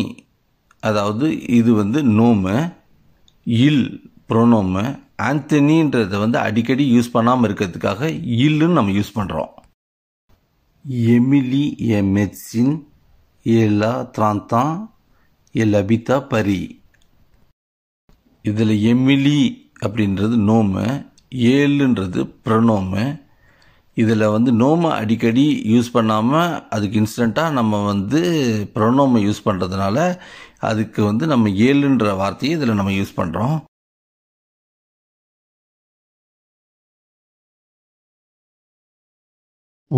அதாவது இது வந்து நோமு, இல் ப்ரோனோமு. ஆந்தனின்றதை வந்து அடிக்கடி யூஸ் பண்ணாமல் இருக்கிறதுக்காக இல்லுன்னு நம்ம யூஸ் பண்ணுறோம். எமிலி எ மெட்சின் ஏலா 30 ans, எல் அபிதா பரி. இதில் எமிலி அப்படின்றது நோமு, ஏழுன்றது ப்ரோனோமு. இதில் வந்து நோமை அடிக்கடி யூஸ் பண்ணாமல் அதுக்கு இன்ஸ்டண்ட்டாக நம்ம வந்து ப்ரோனோமை யூஸ் பண்ணுறதுனால அதுக்கு வந்து நம்ம ஏழுன்ற வார்த்தையை இதில் நம்ம யூஸ் பண்ணுறோம்.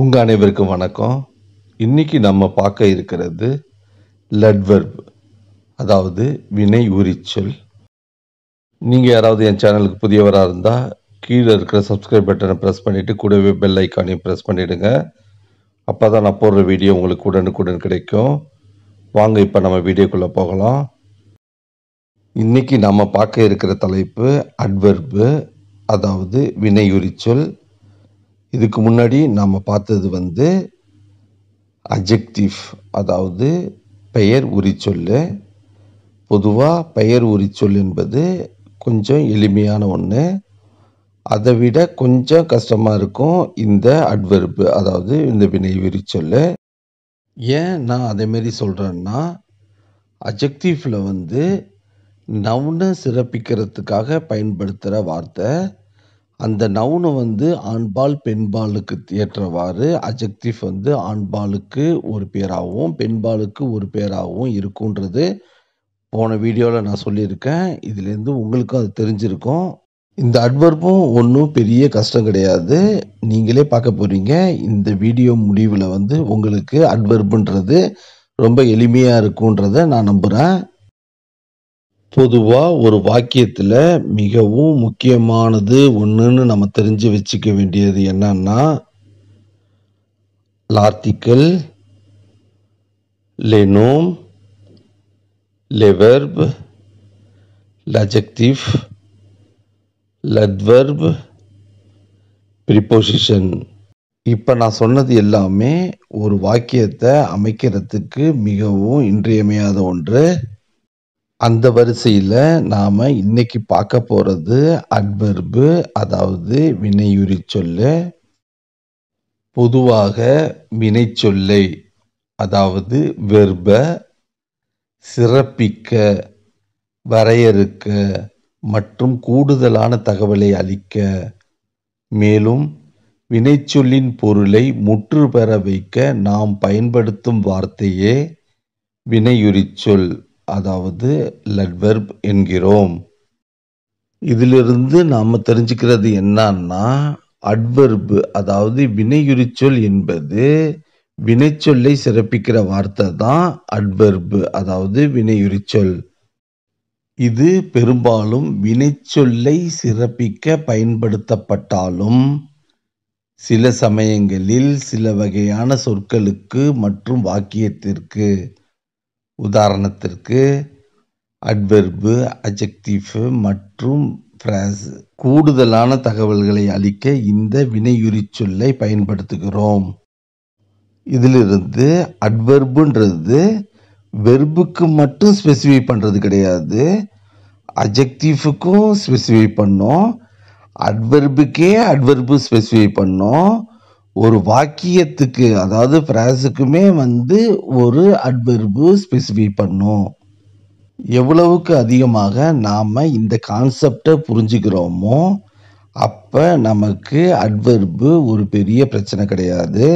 உங்கள் அனைவருக்கும் வணக்கம். இன்னைக்கு நம்ம பார்க்க இருக்கிறது லட்வெர்ப், அதாவது வினை உரிச்சொல். நீங்கள் யாராவது என் சேனலுக்கு புதியவராக இருந்தால் கீழே இருக்கிற சப்ஸ்கிரைப் பட்டனை ப்ரெஸ் பண்ணிவிட்டு கூடவே பெல் ஐக்கானையும் ப்ரெஸ் பண்ணிவிடுங்க. அப்போ தான் நான் போடுற வீடியோ உங்களுக்கு உடனுக்குடன் கிடைக்கும். வாங்க இப்போ நம்ம வீடியோக்குள்ளே போகலாம். இன்னைக்கு நம்ம பார்க்க இருக்கிற தலைப்பு அட்வெர்பு, அதாவது வினை உரிச்சொல். இதுக்கு முன்னாடி நாம் பார்த்தது வந்து அட்ஜெக்டிவ், அதாவது பெயர் உரிச்சொல். பொதுவாக பெயர் உரிச்சொல் என்பது கொஞ்சம் எளிமையான ஒன்று. அதை விட கொஞ்சம் கஷ்டமாக இருக்கும் இந்த அட்வெர்பு, அதாவது இந்த வினை உரிச்சொல். ஏன் நான் அதேமாரி சொல்கிறேன்னா, அட்ஜெக்டிவ்ல வந்து நவுனை சிறப்பிக்கிறதுக்காக பயன்படுத்துகிற வார்த்தை. அந்த நவுனை வந்து ஆண்பால் பெண்பாலுக்கு ஏற்றவாறு அட்ஜெக்டிவ் வந்து ஆண்பாலுக்கு ஒரு பேராகவும் பெண்பாலுக்கு ஒரு பேராகவும் இருக்குன்றது போன வீடியோவில் நான் சொல்லியிருக்கேன். இதுலேருந்து உங்களுக்கும் அது தெரிஞ்சிருக்கும். இந்த அட்வெர்பும் ஒன்றும் பெரிய கஷ்டம் கிடையாது. நீங்களே பார்க்க போகிறீங்க. இந்த வீடியோ முடிவில் வந்து உங்களுக்கு அட்வெர்புன்றது ரொம்ப எளிமையாக இருக்குன்றதை நான் நம்புகிறேன். பொதுவாக ஒரு வாக்கியத்தில் மிகவும் முக்கியமானது ஒன்றுன்னு நம்ம தெரிஞ்சு வச்சுக்க வேண்டியது என்னன்னா, l'article, les noms, les verbes, l'adjectif, l'adverbe, preposition. இப்போ நான் சொன்னது எல்லாமே ஒரு வாக்கியத்தை அமைக்கிறதுக்கு மிகவும் இன்றியமையாத ஒன்று. அந்த வரிசையில் நாம் இன்னைக்கு பார்க்க போகிறது அட்வெர்பு, அதாவது வினையுரிச்சொல். பொதுவாக வினைச்சொல்லை, அதாவது வெர்பை சிறப்பிக்க, வரையறுக்க மற்றும் கூடுதலான தகவலை அளிக்க, மேலும் வினைச்சொல்லின் பொருளை முற்று பெற வைக்க நாம் பயன்படுத்தும் வார்த்தையே வினையுரிச்சொல், அதாவது லட்வெர்ப் என்கிறோம். இதிலிருந்து நாம் தெரிஞ்சுக்கிறது என்னன்னா, அட்வெர்பு, அதாவது வினையுரிச்சொல் என்பது வினைச்சொல்லை சிறப்பிக்கிற வார்த்தை தான் அட்வெர்பு, அதாவது வினையுரிச்சொல். இது பெரும்பாலும் வினைச்சொல்லை சிறப்பிக்க பயன்படுத்தப்பட்டாலும் சில சமயங்களில் சில வகையான சொற்களுக்கு மற்றும் வாக்கியத்திற்கு, உதாரணத்திற்கு அட்வெர்பு, அட்ஜெக்டிவ் மற்றும் ஃப்ரேஸ், கூடுதலான தகவல்களை அளிக்க இந்த வினையுரிச்சொல்லை பயன்படுத்துகிறோம். இதிலிருந்து அட்வெர்புன்றது வெர்புக்கு மட்டும் ஸ்பெசிஃபை பண்ணுறது கிடையாது, அட்ஜெக்டிவ்க்கும் ஸ்பெசிஃபை பண்ணோம், அட்வெர்புக்கே அட்வெர்பு ஸ்பெசிஃபை பண்ணோம், ஒரு வாக்கியத்துக்கு அதாவது ஃப்ரேஸுக்குமே வந்து ஒரு அட்வெர்பு ஸ்பெசிஃபை பண்ணோம்.
எவ்வளவுக்கு அதிகமாக நாம் இந்த கான்செப்டை புரிஞ்சுக்கிறோமோ அப்போ நமக்கு அட்வெர்பு ஒரு பெரிய பிரச்சனை கிடையாது.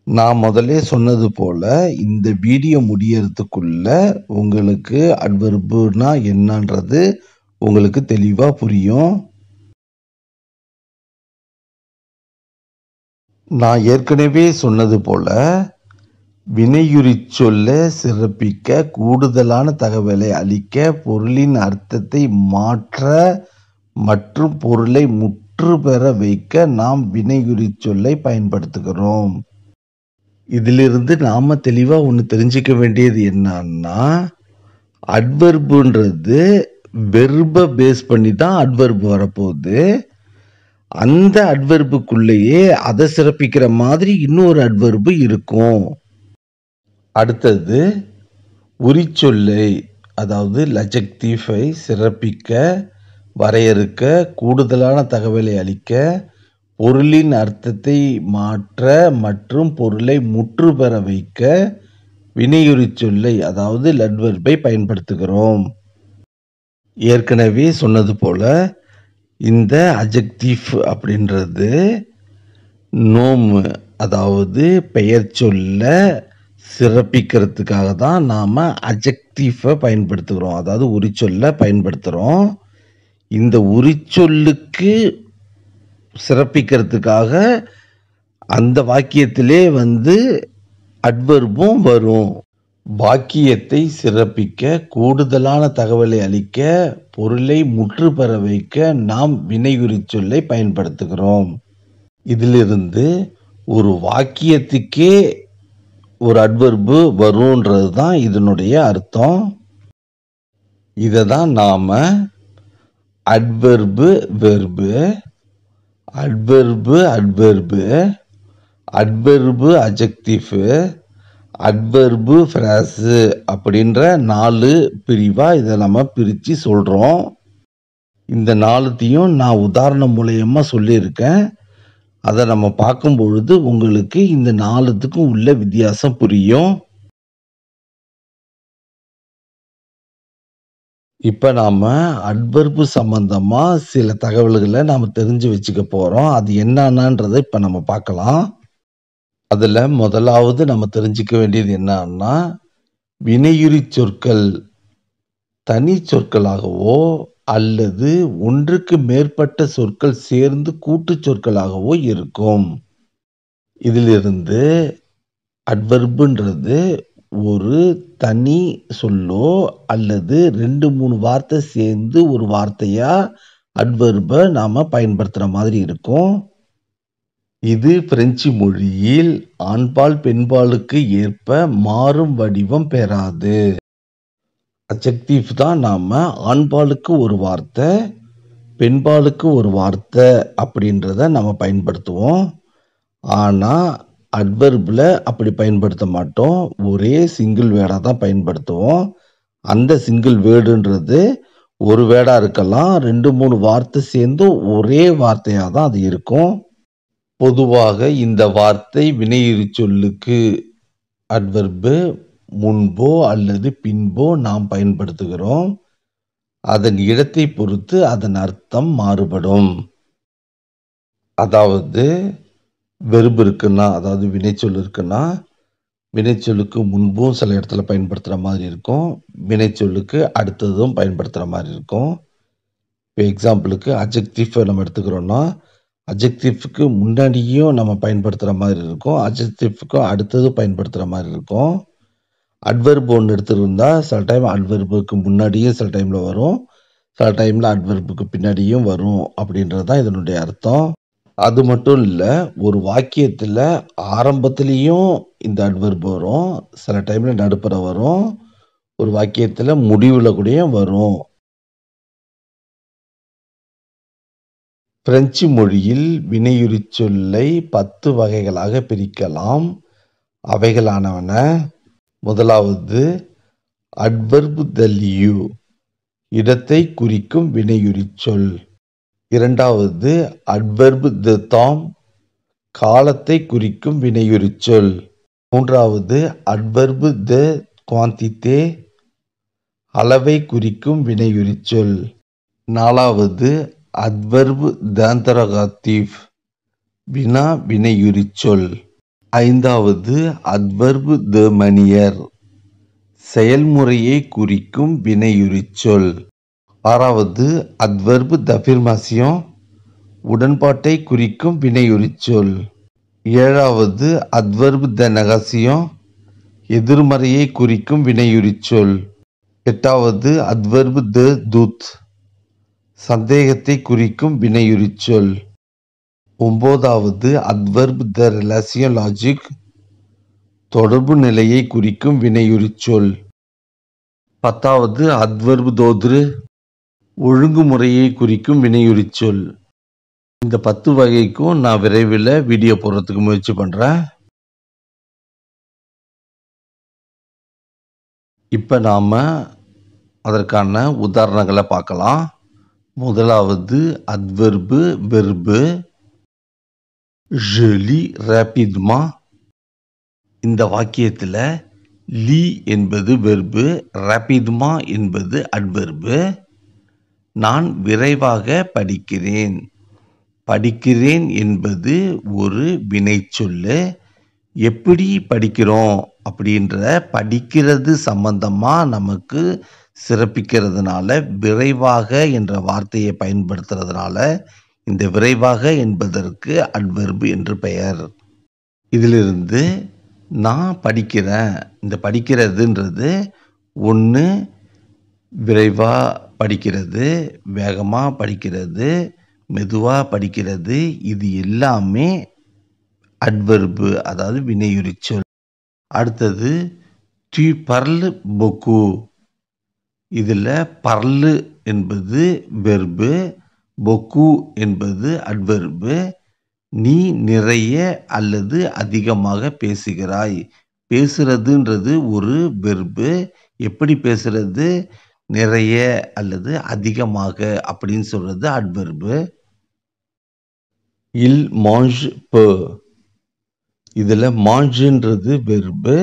நான் முதல்ல சொன்னது போல் இந்த வீடியோ முடியறதுக்குள்ள உங்களுக்கு அட்வெர்புனா என்னன்றது உங்களுக்கு தெளிவாக புரியும். நான் ஏற்கனவே சொன்னது போல வினையுரிச் சொல்லை சிறப்பிக்க, கூடுதலான தகவலை அளிக்க, பொருளின் அர்த்தத்தை மாற்ற மற்றும் பொருளை முற்று பெற வைக்க நாம் வினையுரிச் சொல்லை பயன்படுத்துகிறோம். இதிலிருந்து நாம் தெளிவாக ஒன்று தெரிஞ்சுக்க வேண்டியது என்னன்னா, அட்வெர்புன்றது வெர்பை பேஸ் பண்ணி தான் அட்வெர்பு வரப்போகுது. அந்த அட்வெர்புக்குள்ளேயே அதை சிறப்பிக்கிற மாதிரி இன்னொரு அட்வெர்பு இருக்கும். அடுத்தது உரிச்சொல்லை, அதாவது லஜெக்டிஃபை சிறப்பிக்க, வரையறுக்க, கூடுதலான தகவலை அளிக்க, பொருளின் அர்த்தத்தை மாற்ற மற்றும் பொருளை முற்று பெற வைக்க வினையுரிச் சொல்லை, அதாவது அட்வெர்பை பயன்படுத்துகிறோம். ஏற்கனவே சொன்னது போல இந்த அட்ஜெக்டிவ் அப்படின்றது நோம், அதாவது பெயர் சொல்ல சிறப்பிக்கிறதுக்காக தான் நாம் அட்ஜெக்டிவை பயன்படுத்துகிறோம், அதாவது உரிச்சொல்லை பயன்படுத்துகிறோம். இந்த உரிச்சொல்லுக்கு சிறப்பிக்கிறதுக்காக அந்த வாக்கியத்திலே அட்வெர்பும் வரும். வாக்கியத்தை சிறப்பிக்க, கூடுதலான தகவலை அளிக்க, பொருளை முற்று பெற வைக்க நாம் வினையுரிச் சொல்லை பயன்படுத்துகிறோம். இதிலிருந்து ஒரு வாக்கியத்துக்கே ஒரு அட்வெர்பு வரும்ன்றது தான் இதனுடைய அர்த்தம். இதை தான் நாம் adverb verb, adverb adverb, adverb adjective, adverb phrase அப்படின்ற 4 பிரிவாக இதை நம்ம பிரித்து சொல்கிறோம். இந்த 4த்தையும் நான் உதாரணம் மூலயமா சொல்லியிருக்கேன். அதை நம்ம பார்க்கும் பொழுது உங்களுக்கு இந்த 4த்துக்கும் உள்ள வித்தியாசம் புரியும். இப்போ நாம் அட்வெர்பு சம்பந்தமாக சில தகவல்களை நாம் தெரிஞ்சு வச்சுக்க போகிறோம். அது என்னன்றதை இப்போ நம்ம பார்க்கலாம். அதில் முதலாவது நம்ம தெரிஞ்சுக்க வேண்டியது என்னன்னா, வினையுரிச் சொற்கள் தனி சொற்களாகவோ அல்லது ஒன்றுக்கு மேற்பட்ட சொற்கள் சேர்ந்து கூட்டு சொற்களாகவோ இருக்கும். இதிலிருந்து அட்வெர்புன்றது ஒரு தனி சொல்லோ அல்லது 2-3 வார்த்தை சேர்ந்து ஒரு வார்த்தையா அட்வெர்பை நாம் பயன்படுத்துகிற மாதிரி இருக்கும். இது பிரெஞ்சு மொழியில் ஆண்பால் பெண்பாலுக்கு ஏற்ப மாறும் வடிவம் பெறாது. அட்ஜெக்டிவ் தான் நாம் ஆண்பாலுக்கு ஒரு வார்த்தை, பெண்பாலுக்கு ஒரு வார்த்தை அப்படின்றத நம்ம பயன்படுத்துவோம். ஆனால் அட்வெர்பில் அப்படி பயன்படுத்த மாட்டோம். ஒரே சிங்கிள் வேர்டாக தான் பயன்படுத்துவோம். அந்த சிங்கிள் வேர்டுன்றது ஒரு வேர்டாக இருக்கலாம், 2-3 வார்த்தை சேர்ந்து ஒரே வார்த்தையாக தான் அது இருக்கும். பொதுவாக இந்த வார்த்தை வினையுரிச் சொல்லுக்கு அட்வெர்பு முன்போ அல்லது பின்போ நாம் பயன்படுத்துகிறோம். அதன் இடத்தை பொறுத்து அதன் அர்த்தம் மாறுபடும். அதாவது வெர்பு இருக்குன்னா, அதாவது வினைச்சொல் இருக்குன்னா, வினைச்சொல்லுக்கு முன்பும் சில இடத்துல பயன்படுத்துகிற மாதிரி இருக்கும், வினைச்சொல்லுக்கு அடுத்ததும் பயன்படுத்துகிற மாதிரி இருக்கும். இப்போ எக்ஸாம்பிளுக்கு அட்ஜெக்டிவ் நம்ம எடுத்துக்கிறோன்னா, அட்ஜெக்டிவ்க்கு முன்னாடியும் நம்ம பயன்படுத்துகிற மாதிரி இருக்கும், அட்ஜெக்டிவ்க்கு அடுத்தது பயன்படுத்துகிற மாதிரி இருக்கும். அட்வெர்பு ஒன்று எடுத்துருந்தா சில டைம் அட்வெர்புக்கு முன்னாடியும் சில டைமில் வரும், சில டைமில் அட்வெர்புக்கு பின்னாடியும் வரும் அப்படின்றது தான் இதனுடைய அர்த்தம். அது மட்டும் இல்லை, ஒரு வாக்கியத்தில் ஆரம்பத்துலேயும் இந்த அட்வெர்பு வரும், சில டைமில் நடுப்புற வரும், ஒரு வாக்கியத்தில் முடிவில் கூட வரும். பிரெஞ்சு மொழியில் வினையுரிச் சொல்லை 10 வகைகளாக பிரிக்கலாம். அவைகளானவன: முதலாவது அட்வெர்பு த லியூ, இடத்தை குறிக்கும் வினையுரிச் சொல். இரண்டாவது அட்வெர்பு த தாம், காலத்தை குறிக்கும் வினையுரிச் சொல். மூன்றாவது அட்வெர்பு த குவான்டிté,
அளவை குறிக்கும் வினையுரிச்சொல். 4வது அட்வர்பு d'interrogatif வினா வினையுரிச்சொல். 5வது அட்வர்பு de manière செயல்முறையை குறிக்கும் வினையுரிச்சொல். 6வது அட்வர்பு d'affirmation உடன்பாட்டை குறிக்கும் வினையுரிச்சொல். 7வது அட்வர்பு de négation எதிர்மறையை குறிக்கும் வினையுரிச்சொல். 8வது அட்வர்பு de doute சந்தேகத்தை குறிக்கும் வினையுரிச்சொல். 9வது அட்வர்பு de relation logique தொடர்பு நிலையை குறிக்கும் வினையுரிச்சொல். 10வது அட்வர்பு d'ordre ஒழுங்குமுறையை குறிக்கும் வினையுரிச்சொல். இந்த 10 வகைக்கும் நான் விரைவில் வீடியோ போடுறதுக்கு முயற்சி பண்ணுறேன். இப்போ நாம் அதற்கான உதாரணங்களை பார்க்கலாம். முதலாவது adverb verb je lis rapidement. இந்த வாக்கியத்தில் லி என்பது வெர்பு, rapidement என்பது அட்வர்பு. நான் விரைவாக படிக்கிறேன். படிக்கிறேன் என்பது ஒரு வினைச்சொல்லு. எப்படி படிக்கிறோம் அப்படின்ற படிக்கிறது சம்பந்தமாக நமக்கு சிறப்பிக்கிறதுனால விரைவாக என்ற வார்த்தையை பயன்படுத்துறதுனால இந்த விரைவாக என்பதற்கு அட்வர்பு என்று பெயர். இதிலிருந்து நான் படிக்கிறேன், இந்த படிக்கிறதுன்றது ஒன்று விரைவாக படிக்கிறது, வேகமாக படிக்கிறது, மெதுவாக படிக்கிறது, இது எல்லாமே அட்வர்பு அதாவது வினையுரிச்சொல். அடுத்தது tu parles beaucoup. இதில் parle என்பது வெர்பு, beaucoup என்பது அட்வர்பு. நீ நிறைய அல்லது அதிகமாக பேசுகிறாய். பேசுறதுன்றது ஒரு வெர்பு. எப்படி பேசுறது? நிறைய அல்லது அதிகமாக அப்படின்னு சொல்றது அட்வர்பு. il mange peu. இதில் mangeன்றது வெர்பு,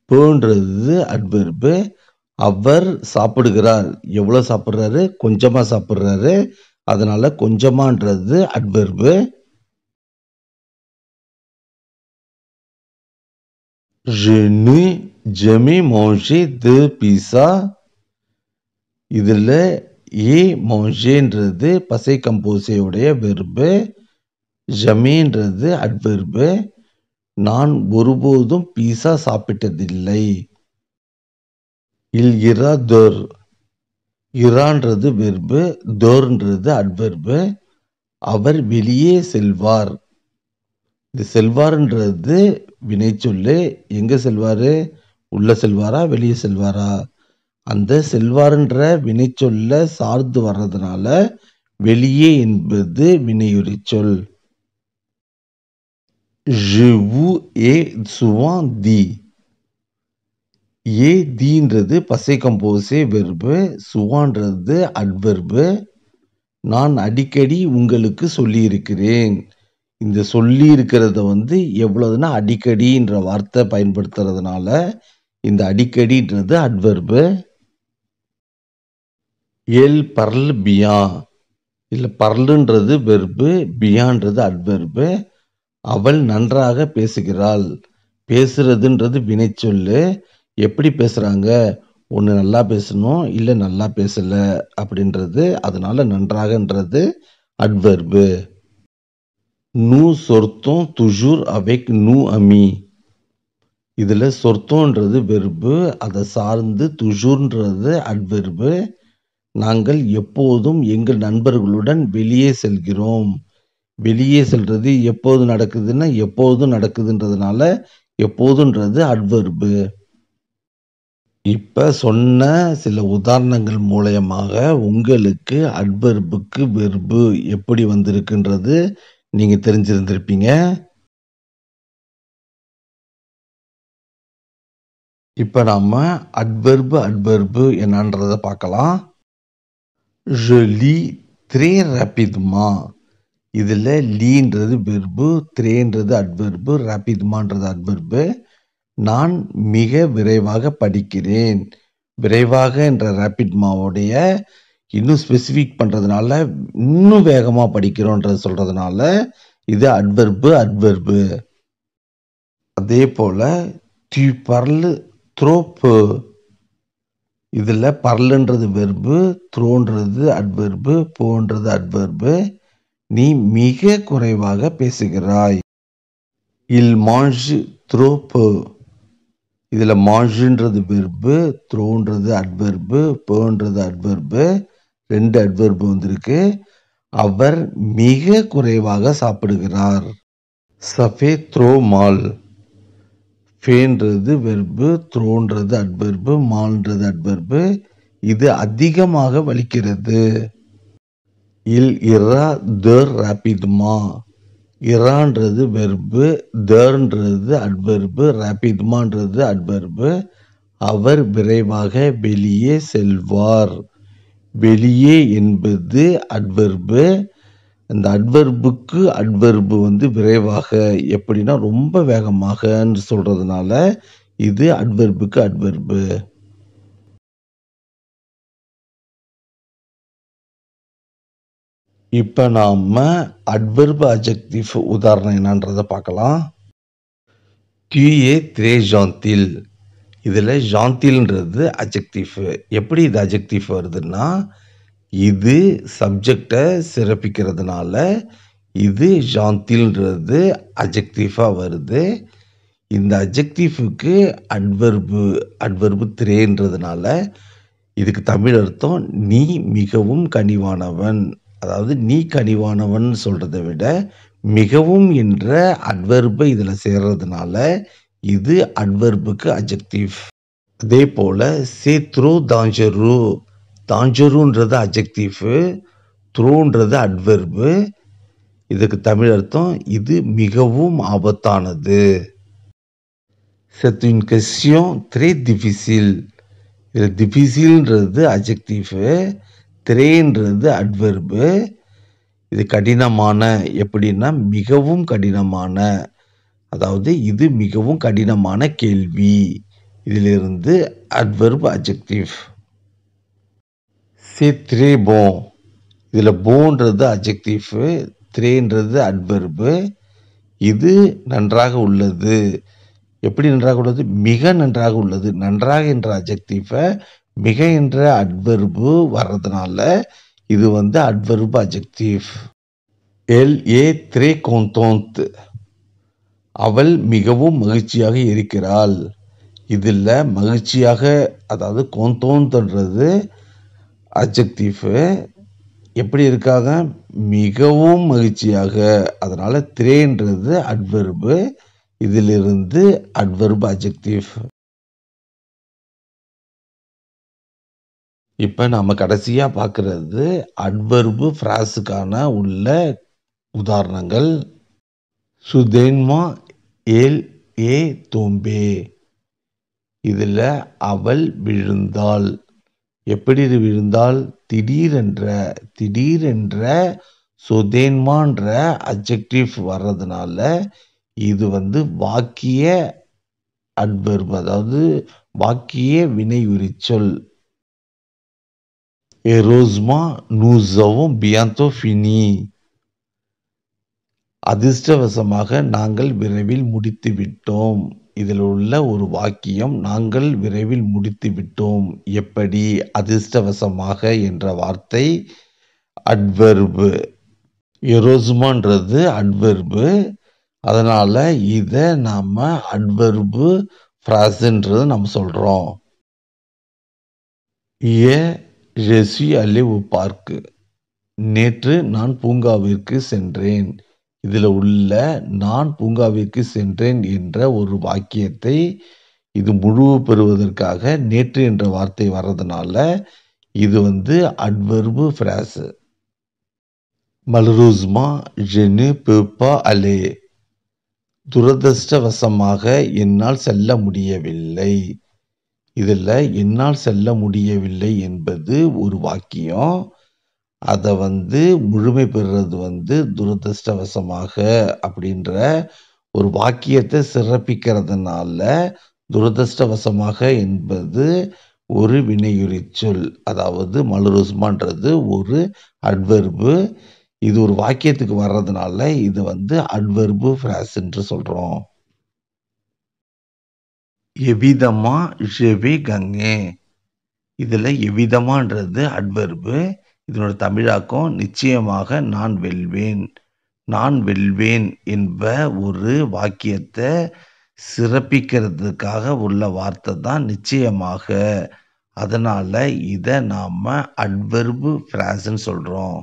பேன்றது அட்வர்பு. அவர் சாப்பிடுகிறார். எவ்வளோ சாப்பிட்றாரு? கொஞ்சமாக சாப்பிட்றாரு. அதனால கொஞ்சமான்றது adverb. je n'ai jamais mangé de pizza. இதில் ஏ மாங்கேன்றது பசை கம்போசையுடைய வெர்பு, ஜமேன்றது அட்வர்பு. நான் ஒருபோதும் பீஸா சாப்பிட்டதில்லை. il ira dehors. இரான்றது வெர்பு, தோர்ன்றது அட்வர்பு. அவர் வெளியே செல்வார். இந்த செல்வார்ன்றது வினைச்சொல்லு. எங்கே செல்வார்? உள்ள செல்வாரா வெளியே செல்வாரா? அந்த செல்வார்ன்ற வினைச்சொல்ல சார்ந்து வர்றதுனால வெளியே என்பது வினையுரிச்சொல். je vous ai souvent dit. ஏ தீன்றது பசை கம்போசே வெர்பு, சுவான்றது அட்வர்பு. நான் அடிக்கடி உங்களுக்கு சொல்லியிருக்கிறேன். இந்த சொல்லி இருக்கிறத எவ்வளவுன்னா அடிக்கடின்ற வார்த்தை பயன்படுத்துறதுனால இந்த அடிக்கடின்றது அட்வர்பு. எல் பர்ல் பியா. இல்லை பர்லுன்றது வெர்பு, பியான்றது அட்வர்பு. அவள் நன்றாக பேசுகிறாள். பேசுறதுன்றது வினைச்சொல்லு. எப்படி பேசுகிறாங்க? ஒன்று நல்லா பேசணும், இல்லை நல்லா பேசலை அப்படின்றது. அதனால நன்றாகன்றது adverb. nous sortons toujours avec nous amis. இதில் சொர்த்தோன்றது வெர்பு, அதை சார்ந்து துஜூர்ன்றது அட்வர்பு. நாங்கள் எப்போதும் எங்கள் நண்பர்களுடன் வெளியே செல்கிறோம். வெளியே செல்றது எப்போது நடக்குதுன்னா எப்போதும் நடக்குதுன்றதுனால எப்போதுன்றது அட்வர்பு. இப்போ சொன்ன சில உதாரணங்கள் மூலயமாக உங்களுக்கு அட்வர்புக்கு வெர்பு எப்படி வந்திருக்குன்றது நீங்கள் தெரிஞ்சிருந்திருப்பீங்க. இப்போ நாம் அட்வர்பு என்னன்றதை பார்க்கலாம். je lis très rapidement. இதில் லீன்றது வெர்பு, த்ரேன்றது அட்வர்பு, ரேபிட்மான்றது அட்வர்பு. நான் மிக விரைவாக படிக்கிறேன்.
விரைவாக என்ற ரேபிட்மாவுடைய இன்னும் ஸ்பெசிஃபிக் பண்ணுறதுனால இன்னும் வேகமாக படிக்கிறோன்றது சொல்கிறதுனால இது அட்வெர்பு. அதே போல் tu parles trop peu. இதில் பர்லுன்றது வெர்பு, த்ரோன்றது அட்வெர்பு, போன்றது அட்வெர்பு. நீ மிக குறைவாக பேசுகிறாய். il mange trop peu. இதில் மாஞ்சுன்றது வெர்பு, த்ரோன்றது அட்வெர்பு, போன்றது அட்வெர்பு. 2 அட்வெர்பு வந்திருக்கு. அவர் மிக குறைவாக சாப்பிடுகிறார். ça fait trop mal. ஃபேன்றது வெர்பு, த்ரோன்றது அட்வெர்பு, மால்ன்றது அட்வெர்பு. இது அதிகமாக வலிக்கிறது. il ira de rapidement. இரான்றது வெர்பு, தர்ன்றது அட்வெர்பு, ரேபிட்மான்றது அட்வெர்பு. அவர் விரைவாக வெளியே செல்வார். வெளியே என்பது அட்வெர்பு. அந்த அட்வெர்புக்கு அட்வெர்பு வந்து விரைவாக, எப்படின்னா ரொம்ப வேகமாகன்னு சொல்றதுனால இது அட்வெர்புக்கு அட்வெர்பு. இப்போ நாம அட்வெர்பு அட்ஜெக்டிவ் உதாரணம் என்னன்றதை பார்க்கலாம். tu es très gentil. இதில் ஜாந்தில்ன்றது அட்ஜெக்டிவ். எப்படி இது அட்ஜெக்டிவ் வருதுன்னா, இது சப்ஜெக்டை சிறப்பிக்கிறதுனால இது ஜாந்தில்ன்றது அட்ஜெக்டிவாக வருது. இந்த அட்ஜெக்டிவ்க்கு அட்வெர்பு த்ரேன்றதுனால இதுக்கு தமிழ் அர்த்தம் நீ மிகவும் கனிவானவன். அதாவது நீ கனிவானவன் சொல்கிறத விட மிகவும் என்ற அட்வெர்பை இதில் சேர்றதுனால இது அட்வெர்புக்கு அட்ஜெக்டிவ். அதே போல் c'est trop dangereux. dangerouன்றது அட்ஜெக்டிவ், த்ரோன்றது அட்வெர்பு. இதுக்கு தமிழ் அர்த்தம் இது மிகவும் ஆபத்தானது. c'est une question très difficile. இது டிஃபிசில்ன்றது அட்ஜெக்டிவ், த்ரேன்றது அட்வெர்பு. இது கடினமான, எப்படின்னா மிகவும் கடினமான, அதாவது இது மிகவும் கடினமான கேள்வி. இதிலிருந்து adverb adjective. c'est très bon. இதில் போன்றது அட்ஜெக்டிவ், த்ரேன்றது அட்வெர்பு. இது நன்றாக உள்ளது. எப்படி நன்றாக உள்ளது? மிக நன்றாக உள்ளது. நன்றாக என்ற அட்ஜெக்டிவை மிக என்ற அட்வெர்பு வர்றதுனால இது வந்து adverb adjective. elle est très contente. அவள் மிகவும் மகிழ்ச்சியாக இருக்கிறாள். இதில் மகிழ்ச்சியாக, அதாவது கோந்தோன்றது அட்ஜெக்டிவ், எப்படி இருக்காங்க? மிகவும் மகிழ்ச்சியாக. அதனால த்ரேன்றது அட்வெர்பு. இதிலிருந்து அட்வெர்பு அட்ஜெக்டிவ். இப்போ நம்ம கடைசியாக பார்க்குறது அட்வெர்பு ஃப்ராஸுக்கான உள்ள உதாரணங்கள். soudainement elle est tombée. இதில் அவள் விழுந்தாள். எப்படி விழுந்தாள்? திடீரென்ற soudainement அட்ஜெக்டிவ் வர்றதுனால இது வந்து வாக்கிய அட்வெர்பு, அதாவது வாக்கிய வினை உரிச்சொல். heureusement nous avons bientôt fini. அதிர்ஷ்டவசமாக நாங்கள் விரைவில் முடித்து விட்டோம். இதில் உள்ள ஒரு வாக்கியம் நாங்கள் விரைவில் முடித்து விட்டோம். எப்படி? அதிர்ஷ்டவசமாக என்ற வார்த்தை அட்வெர்பு, ஹeureusement அட்வெர்பு. அதனால் இதை நாம் அட்வெர்பு ஃப்ராஸ்ன்றது நம்ம சொல்கிறோம். je suis allé au parc. நேற்று நான் பூங்காவிற்கு சென்றேன். இதில் உள்ள நான் பூங்காவிற்கு சென்றேன் என்ற ஒரு வாக்கியத்தை இது முழு பெறுவதற்காக நேற்று என்ற வார்த்தை வர்றதுனால இது வந்து adverb ஃப்ராஸ். malheureusement je ne peux pas aller. துரதிர்ஷ்டவசமாக என்னால் செல்ல முடியவில்லை. இதில் என்னால் செல்ல முடியவில்லை என்பது ஒரு வாக்கியம். அதை வந்து முழுமை பெறுறது வந்து துரதிர்ஷ்டவசமாக அப்படின்ற ஒரு வாக்கியத்தை சிறப்பிக்கிறதுனால துரதிர்ஷ்டவசமாக என்பது ஒரு வினையுரிச் சொல். அதாவது மலுருஸ்மான்றது ஒரு அட்வெர்பு. இது ஒரு வாக்கியத்துக்கு வர்றதுனால இது வந்து அட்வெர்பு ஃப்ராஸ் என்று சொல்றோம். எவிதமா ஜெவி கங்கே. இதுல எவிதமான்றது அட்வெர்பு. இதனோட தமிழாக்கம் நிச்சயமாக நான் வெல்வேன். நான் வெல்வேன் என்ப ஒரு வாக்கியத்தை சிறப்பிக்கிறதுக்காக உள்ள வார்த்தை தான் நிச்சயமாக. அதனால இதை நாம அட்வெர்பு ஃப்ராஸ்ன்னு சொல்றோம்.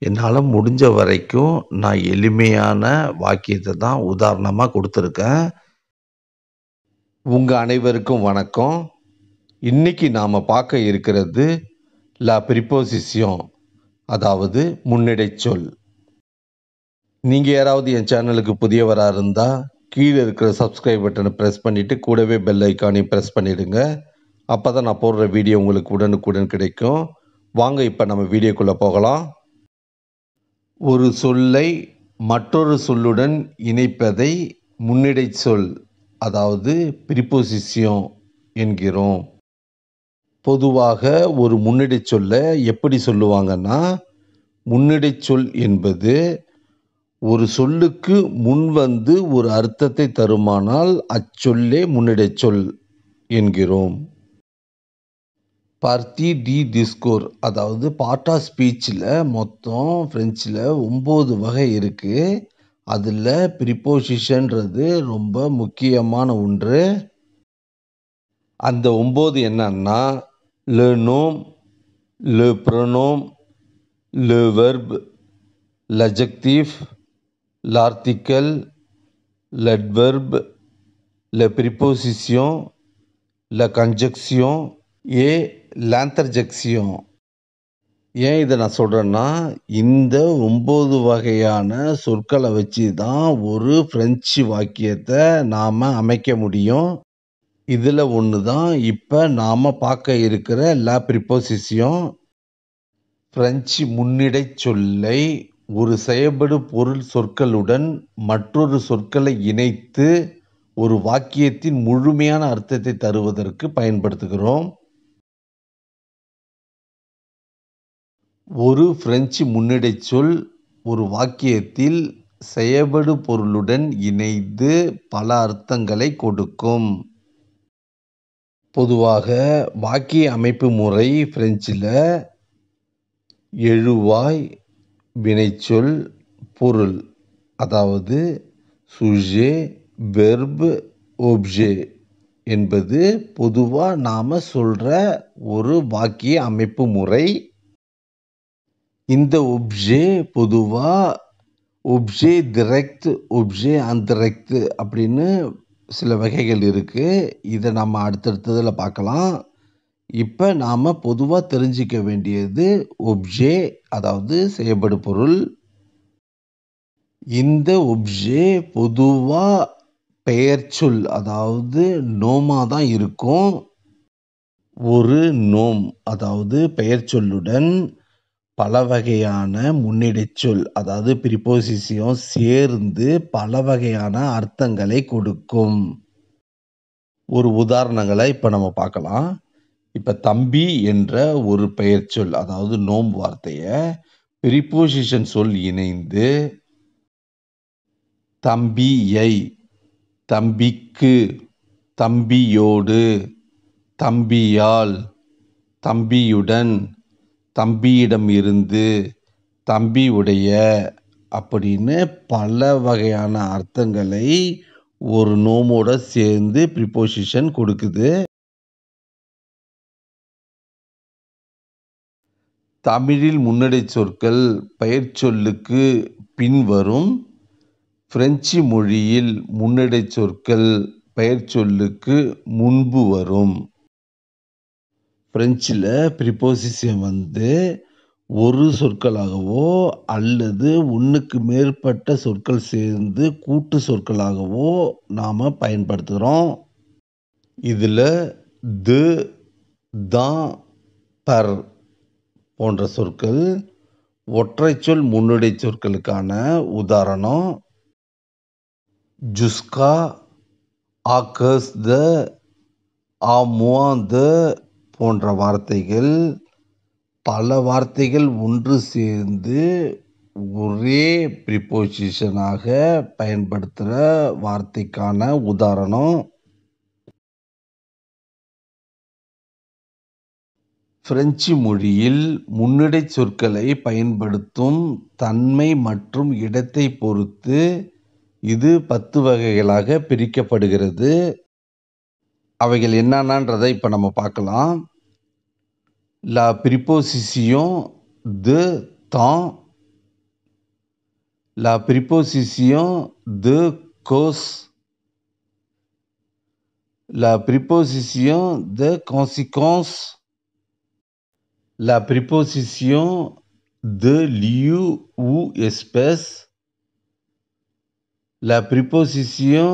என்னால் முடிஞ்ச வரைக்கும் நான் எளிமையான வாக்கியத்தை தான் உதாரணமாக கொடுத்துருக்கேன். உங்கள் அனைவருக்கும் வணக்கம். இன்னைக்கு நாம் பார்க்க இருக்கிறது லா ப்ரிப்போசிஷன், அதாவது முன்னிடைச் சொல். நீங்கள் யாராவது என் சேனலுக்கு புதியவராக இருந்தால் கீழே இருக்கிற சப்ஸ்கிரைப் பட்டனை ப்ரெஸ் பண்ணிவிட்டு கூடவே பெல் ஐக்கானையும் ப்ரெஸ் பண்ணிடுங்க. அப்போ தான் நான் போடுற வீடியோ உங்களுக்கு உடனுக்குடன் கிடைக்கும். வாங்க இப்போ நம்ம வீடியோக்குள்ளே போகலாம். ஒரு சொல்லை மற்றொரு சொல்லுடன் இணைப்பதை முன்னிடைச் சொல், அதாவது ப்ரிப்போசிஷன் என்கிறோம். பொதுவாக ஒரு முன்னிடைச் சொல்லை எப்படி சொல்லுவாங்கன்னா, முன்னிடைச் சொல் என்பது ஒரு சொல்லுக்கு முன் வந்து ஒரு அர்த்தத்தை தருமானால் அச்சொல்லே முன்னிடைச் சொல் என்கிறோம். பார்ட்டி டி டிஸ்கோர், அதாவது பார்ட் ஆஃப் ஸ்பீச்சில் மொத்தம் ஃப்ரெஞ்சில் 9 வகை இருக்குது. அதில் ப்ரிப்போசிஷன்றது ரொம்ப முக்கியமான ஒன்று. அந்த 9 என்னன்னா, le nom, le pronom, le verbe, l'adjectif, l'article, l'adverbe, la préposition, la conjonction et l'interjection. ஏன் இதை நான் சொல்கிறேன்னா, இந்த 9 வகையான சொற்களை வச்சு தான் ஒரு ஃப்ரெஞ்சு வாக்கியத்தை நாம் அமைக்க முடியும். இதில் ஒன்று தான் இப்போ நாம் பார்க்க இருக்கிற லா ப்ரிப்போசிஷன். பிரெஞ்சு முன்னிடைச் சொல்லை ஒரு செயல்படு பொருள் சொற்களுடன் மற்றொரு சொற்களை இணைத்து ஒரு வாக்கியத்தின் முழுமையான அர்த்தத்தை தருவதற்கு பயன்படுத்துகிறோம். ஒரு பிரெஞ்சு முன்னிடைச் சொல் ஒரு வாக்கியத்தில் செயல்படு பொருளுடன் இணைந்து பல அர்த்தங்களை கொடுக்கும். பொதுவாக வாக்கிய அமைப்பு முறை பிரெஞ்சில் எழுவாய், வினைச்சொல், பொருள், அதாவது சுஜே, வெர்பு, ஒப்ஜே என்பது பொதுவாக நாம் சொல்கிற ஒரு வாக்கிய அமைப்பு முறை. இந்த ஒப்ஜே பொதுவாக ஒப்ஜே டிரெக்ட், ஒப்ஜே அன்டிரெக்ட் அப்படின்னு சில வகைகள் இருக்குது. இதை நம்ம அடுத்தடுத்ததில் பார்க்கலாம். இப்போ நாம் பொதுவாக தெரிஞ்சிக்க வேண்டியது ஒப்ஜே, அதாவது செயல்படு பொருள். இந்த ஒப்ஜே பொதுவாக பெயர் சொல், அதாவது நோமாக தான் இருக்கும். ஒரு நோம், அதாவது பெயர் சொல்லுடன் பல வகையான முன்னிடைச் சொல், அதாவது ப்ரிப்போசிஷன் சேர்ந்து பல வகையான அர்த்தங்களை கொடுக்கும். ஒரு உதாரணங்களை இப்போ நம்ம பார்க்கலாம். இப்போ தம்பி என்ற ஒரு பெயர் சொல், அதாவது நோம் வார்த்தையை ப்ரிப்போசிஷன் சொல் இணைந்து தம்பியை, தம்பிக்கு, தம்பியோடு, தம்பியால், தம்பியுடன், தம்பியிடம் இருந்து, தம்பி உடைய அப்படின்னு பல வகையான அர்த்தங்களை ஒரு நோமோட சேர்ந்து ப்ரிப்போசிஷன் கொடுக்குது. தமிழில் முன்னடை சொற்கள் பெயர் சொல்லுக்கு பின் வரும். பிரெஞ்சு மொழியில் முன்னடை சொற்கள் பெயர் சொல்லுக்கு முன்பு வரும். பிரெஞ்சில் ப்ரிப்போசிஷன் வந்து ஒரு சொற்களாகவோ அல்லது ஒன்றுக்கு மேற்பட்ட சொற்கள் சேர்ந்து கூட்டு சொற்களாகவோ நாம் பயன்படுத்துகிறோம். இதில் து, தான், பர் போன்ற சொற்கள் ஒற்றை சொல் முன்னிடை சொற்களுக்கான உதாரணம். ஜுஸ்கா, ஆக்கஸ் த, ஆ moins de போன்ற வார்த்தைகள் பல வார்த்தைகள் ஒன்று சேர்ந்து ஒரே ப்ரிப்போசிஷனாக பயன்படுத்துகிற வார்த்தைக்கான உதாரணம். பிரெஞ்சு மொழியில் முன்னிடை சொற்களை பயன்படுத்தும் தன்மை மற்றும் இடத்தை பொறுத்து இது 10 வகைகளாக பிரிக்கப்படுகிறது. அவைகள் என்னென்னன்றதை இப்போ நம்ம பார்க்கலாம். La préposition de temps, la préposition de cause, la préposition de conséquence, la préposition de lieu ou espèce, la préposition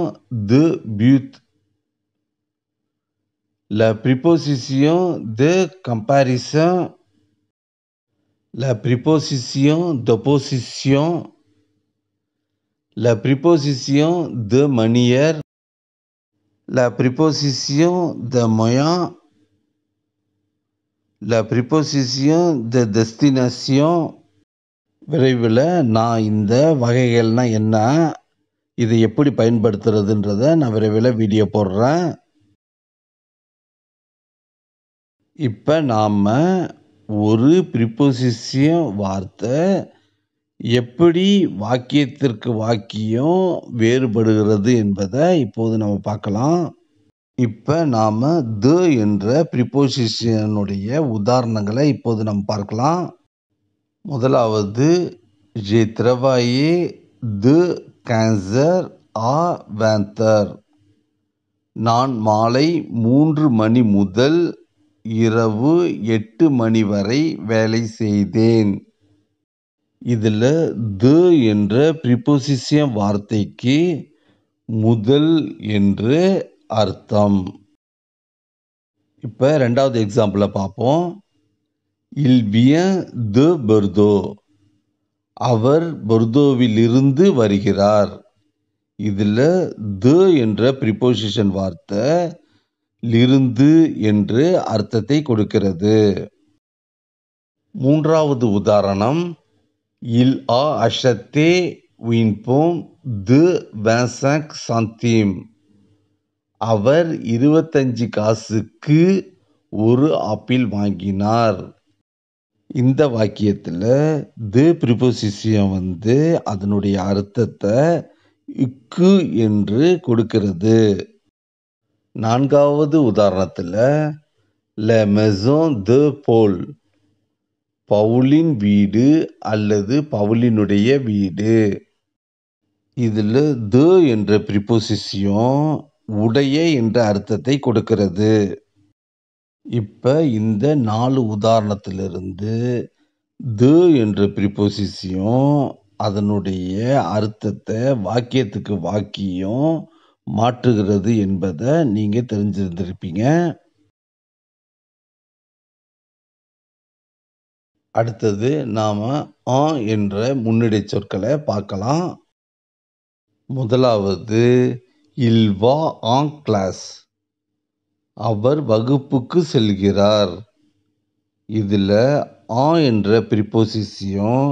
de but, la préposition de comparaison, la préposition d'opposition, la préposition de manière, la préposition de moyen, la préposition de destination. விரைவில் நான் இந்த வகைகள்னா என்ன, இதை எப்படி பயன்படுத்துறதுன்றதை நான் விரைவில் video போடுறேன். இப்போ நாம் ஒரு ப்ரிப்போசிஷன் வார்த்தை எப்படி வாக்கியத்திற்கு வாக்கியம் வேறுபடுகிறது என்பதை இப்போது நம்ம பார்க்கலாம். இப்போ நாம் த என்ற ப்ரிப்போசிஷனுடைய உதாரணங்களை இப்போது நம்ம பார்க்கலாம். முதலாவது, j'ai travaillé de 15h à 20h. நான் மாலை 3 மணி முதல் இரவு 8 மணி வரை வேலை செய்தேன். இதில் த என்ற ப்ரிப்போசிஷன் வார்த்தைக்கு முதல் என்று அர்த்தம். இப்போ ரெண்டாவது எக்ஸாம்பிளை பார்ப்போம். Il vient de Bordeaux. அவர் பொர்தோவிலிருந்து வருகிறார். இதில் த என்ற ப்ரிப்போசிஷன் வார்த்தை லிருந்து என்று அர்த்தத்தை கொடுக்கிறது. மூன்றாவது உதாரணம், Il a acheté une pomme de 25 centimes. அவர் 25 காசுக்கு ஒரு ஆப்பிள் வாங்கினார். இந்த வாக்கியத்தில் த ப்ரிப்போசிஷன் அதனுடைய அர்த்தத்தை இக்கு என்று கொடுக்கிறது. நான்காவது உதாரணத்தில் La maison de Paul, பவுலின் வீடு அல்லது பவுலினுடைய வீடு. இதில் த என்ற ப்ரிப்போசிஷன் உடைய என்ற அர்த்தத்தை கொடுக்கிறது. இப்போ இந்த 4 உதாரணத்திலிருந்து த என்ற ப்ரிப்போசிஷன் அதனுடைய அர்த்தத்தை வாக்கியத்துக்கு வாக்கியம் மாற்றுகிறது என்பதை நீங்கள் தெரிஞ்சிருந்திருப்பீங்க. அடுத்தது நாம் ஆ என்ற முன்னிடை சொற்களை பார்க்கலாம். முதலாவது, Il va en classe. அவர் வகுப்புக்கு செல்கிறார். இதில் ஆ என்ற ப்ரிப்போசிஷன்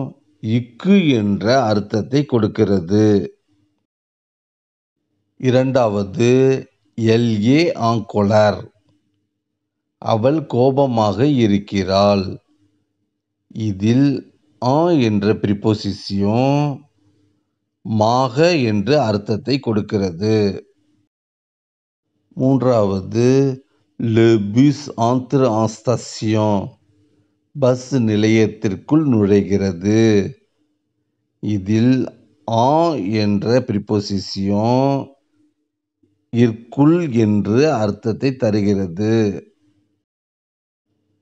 இக்கு என்ற அர்த்தத்தை கொடுக்கிறது. இரண்டாவது, Elle est en colère. அவள் கோபமாக இருக்கிறாள். இதில் ஆ என்ற ப்ரிப்போசிஷன் மாக என்ற அர்த்தத்தை கொடுக்கிறது. மூன்றாவது, Le bus entre en station. Bus நிலையத்திற்குள் நுழைகிறது. இதில் ஆ என்ற ப்ரிப்போசிஷன் இற்குள் என்று அர்த்தத்தை தருகிறது.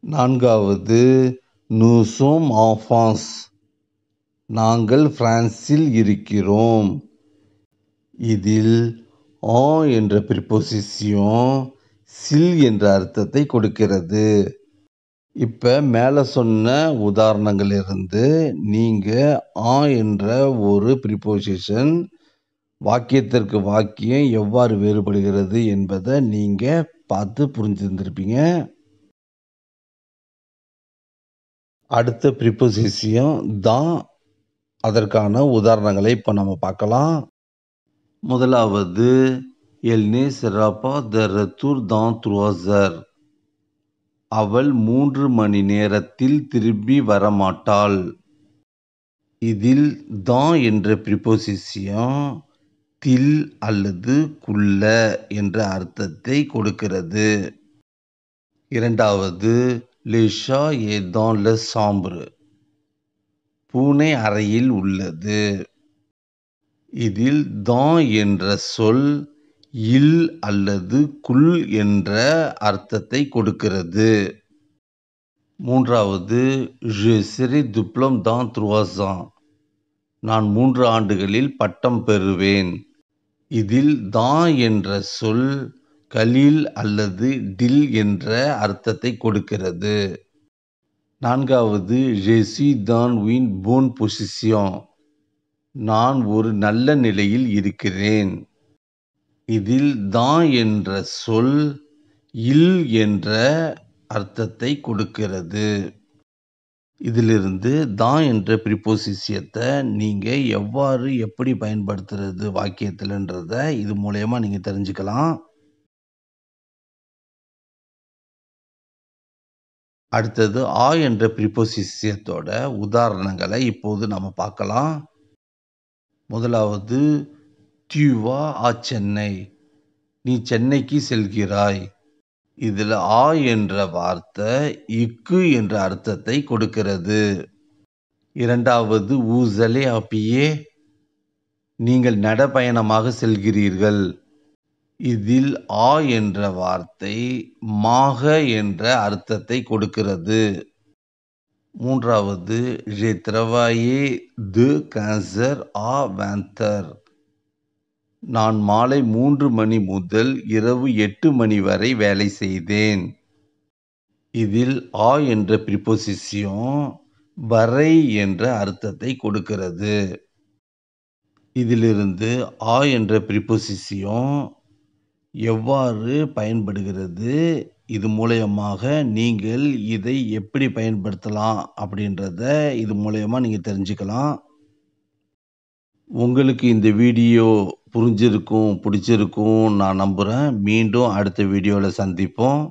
நான்காவது, Nous sommes en France. நாங்கள் பிரான்சில் இருக்கிறோம். இதில் ஆ என்ற ப்ரிப்போசிஷன் சில் என்ற அர்த்தத்தை கொடுக்கிறது. இப்போ மேலே சொன்ன உதாரணங்களிலிருந்து நீங்கள் ஆ என்ற ஒரு ப்ரிப்போசிஷன் வாக்கியத்திற்கு வாக்கியம் எவ்வாறு வேறுபடுகிறது என்பதை நீங்கள் பார்த்து புரிஞ்சிருந்திருப்பீங்க.
அடுத்த ப்ரிப்போசிஷன் தான். அதற்கான உதாரணங்களை இப்போ நம்ம பார்க்கலாம். முதலாவது, எல் நே செரா pass de retour dans 3 heures. அவள் 3 மணி நேரத்தில் திரும்பி வரமாட்டாள். இதில் தான் என்ற ப்ரிப்போசிஷன் தில் அல்லது குள்ள என்ற அர்த்தத்தை கொடுக்கிறது. இரண்டாவது, le chat est dans la chambre. பூனை அறையில் உள்ளது. இதில் தான் என்ற சொல் இல் அல்லது குல் என்ற அர்த்தத்தை கொடுக்கிறது. மூன்றாவது, je serai diplôme dans 3 ans. நான் 3 ஆண்டுகளில் பட்டம் பெறுவேன். இதில் தான் என்ற சொல் கலில் அல்லது டில் என்ற அர்த்தத்தை கொடுக்கிறது. நான்காவது, je suis dans une bonne position. நான் ஒரு நல்ல நிலையில் இருக்கிறேன். இதில் தான் என்ற சொல் இல் என்ற அர்த்தத்தை கொடுக்கிறது. இதிலிருந்து தான் என்ற ப்ரிப்போசிஷத்தை நீங்கள் எப்படி பயன்படுத்துறது வாக்கியத்தில்ன்றத இது மூலயமா நீங்கள் தெரிஞ்சுக்கலாம். அடுத்தது என்ற ப்ரிப்போசிஷத்தோட உதாரணங்களை இப்போது நம்ம பார்க்கலாம். முதலாவது, tu vas à சென்னை. நீ சென்னைக்கு செல்கிறாய். இதில் என்ற வார்த்தை இக்கு என்ற அர்த்தத்தை கொடுக்கிறது. இரண்டாவது, vous allez à pied. நீங்கள் நடைபயணமாக செல்கிறீர்கள். இதில் என்ற வார்த்தை மாக என்ற அர்த்தத்தை கொடுக்கிறது. மூன்றாவது, j'ai travaillé de 15 à 20. நான் மாலை 3 மணி முதல் இரவு 8 மணி வரை வேலை செய்தேன். இதில் என்ற ப்ரிப்போசிஷன் வரை என்ற அர்த்தத்தை கொடுக்கிறது. இதிலிருந்து என்ற ப்ரிப்போசிஷன் எவ்வாறு பயன்படுகிறது, இது மூலயமாக நீங்கள் இதை எப்படி பயன்படுத்தலாம் அப்படின்றத இது மூலயமா நீங்கள் தெரிஞ்சுக்கலாம். உங்களுக்கு இந்த வீடியோ புரிஞ்சிருக்கும், பிடிச்சிருக்கும் நான் நம்புகிறேன். மீண்டும் அடுத்த வீடியோவில் சந்திப்போம்.